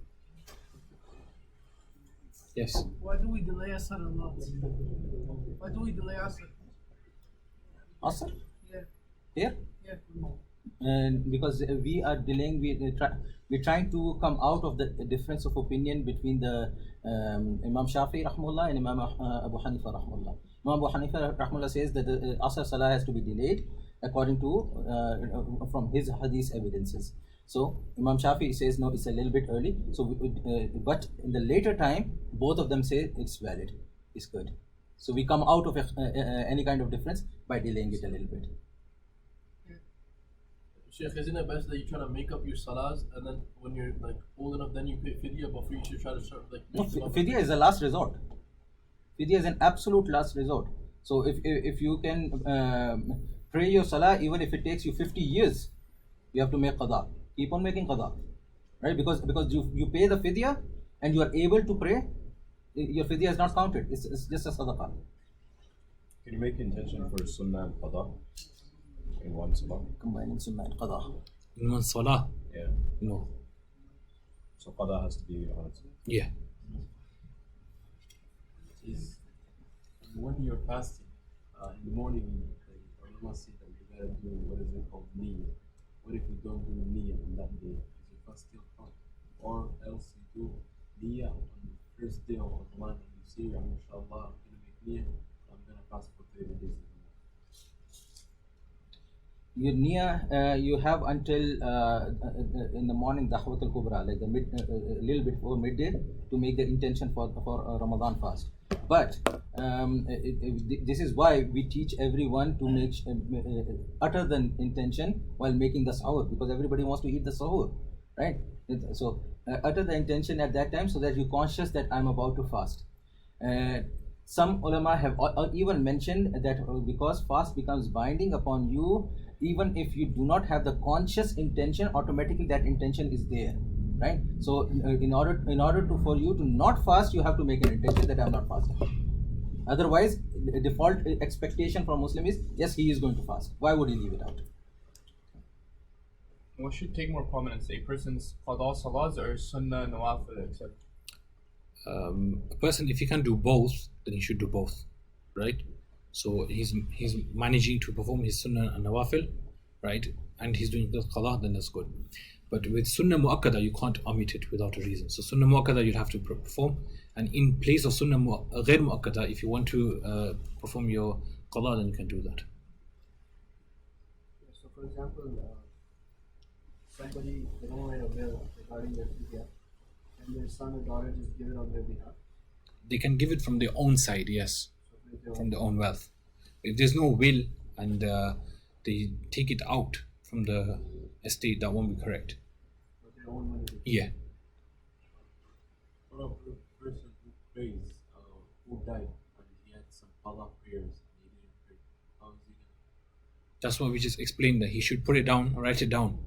Yes.
Why do we delay Asr a lot? Why do we delay Asr?
Asr?
Yeah.
Here?
Yeah.
And because we are delaying, we're trying to come out of the difference of opinion between the Imam Shafi'i rahmullah and Imam Abu Hanifa rahmullah. Imam Abu Hanifa rahmullah says that the Asr Salah has to be delayed according to from his hadith evidences. So Imam Shafi'i says no, it's a little bit early. So but in the later time, both of them say it's valid, it's good. So we come out of any kind of difference by delaying it a little bit.
Sheikh, isn't it best that you try to make up your salahs and then when you're like old enough, then you pay fidya, but for you should try to start like.
No, fidya is a last resort. Fidya is an absolute last resort. So if you can pray your salah, even if it takes you 50 years, you have to make qada. Keep on making qada, right? Because you pay the fidya and you are able to pray, your fidya is not counted. It's just a sadaqah.
Can you make intention for sunnah and qada in one salah?
Combining sunnah and qada.
In one salah?
Yeah.
No.
So qada has to be on its own.
Yeah.
When you're fasting, in the morning, you must see that you gotta do what is it called, niyyah. What if you don't do niyyah on that day? Does your fast still count? Or else you do niyyah on the first day of Ramadan and you say, inshallah, I'm gonna make niyyah, I'm gonna fast for 30 days.
Your niyyah, you have until in the morning, Da'watul Kubra, like a little bit before midday, to make the intention for Ramadan fast. But this is why we teach everyone to make utter the intention while making the sahur, because everybody wants to eat the sahur, right? So utter the intention at that time so that you're conscious that I'm about to fast. Some ulama have even mentioned that because fast becomes binding upon you, even if you do not have the conscious intention, automatically that intention is there, right? So in order for you to not fast, you have to make an intention that I'm not fasting. Otherwise, the default expectation from Muslim is, yes, he is going to fast. Why would he leave it out?
What should take more prominence, a person's qada salahs or sunnah nawafil, etc.?
A person, if he can do both, then he should do both, right? So he's managing to perform his sunnah and nawafil, right? And he's doing the qada, then that's good. But with sunnah mu'akkada, you can't omit it without a reason. So sunnah mu'akkada you'd have to perform, and in place of sunnah ghair mu'akkada, if you want to perform your qada, then you can do that.
So for example, somebody, they don't write a will regarding their Fidya, and their son or daughter just give it on their behalf.
They can give it from their own side, yes,
So if they
from their own wealth. If there's no will and they take it out from the estate, that won't be correct.
with their own money.
Yeah.
What about the person who prays, who died, and he had some qada prayers and he didn't pray? How is he gonna?
That's why we just explained that he should put it down, write it down,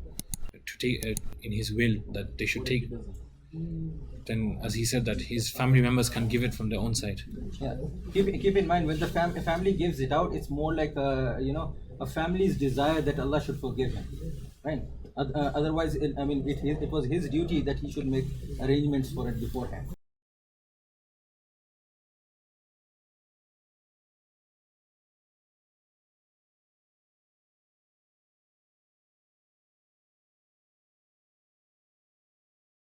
to take in his will that they should
What if
take.
he doesn't?
Then, as he said, that his family members can give it from their own side.
Yeah. Keep in mind when the family gives it out, it's more like a family's desire that Allah should forgive him, right? Otherwise, it was his duty that he should make arrangements for it beforehand.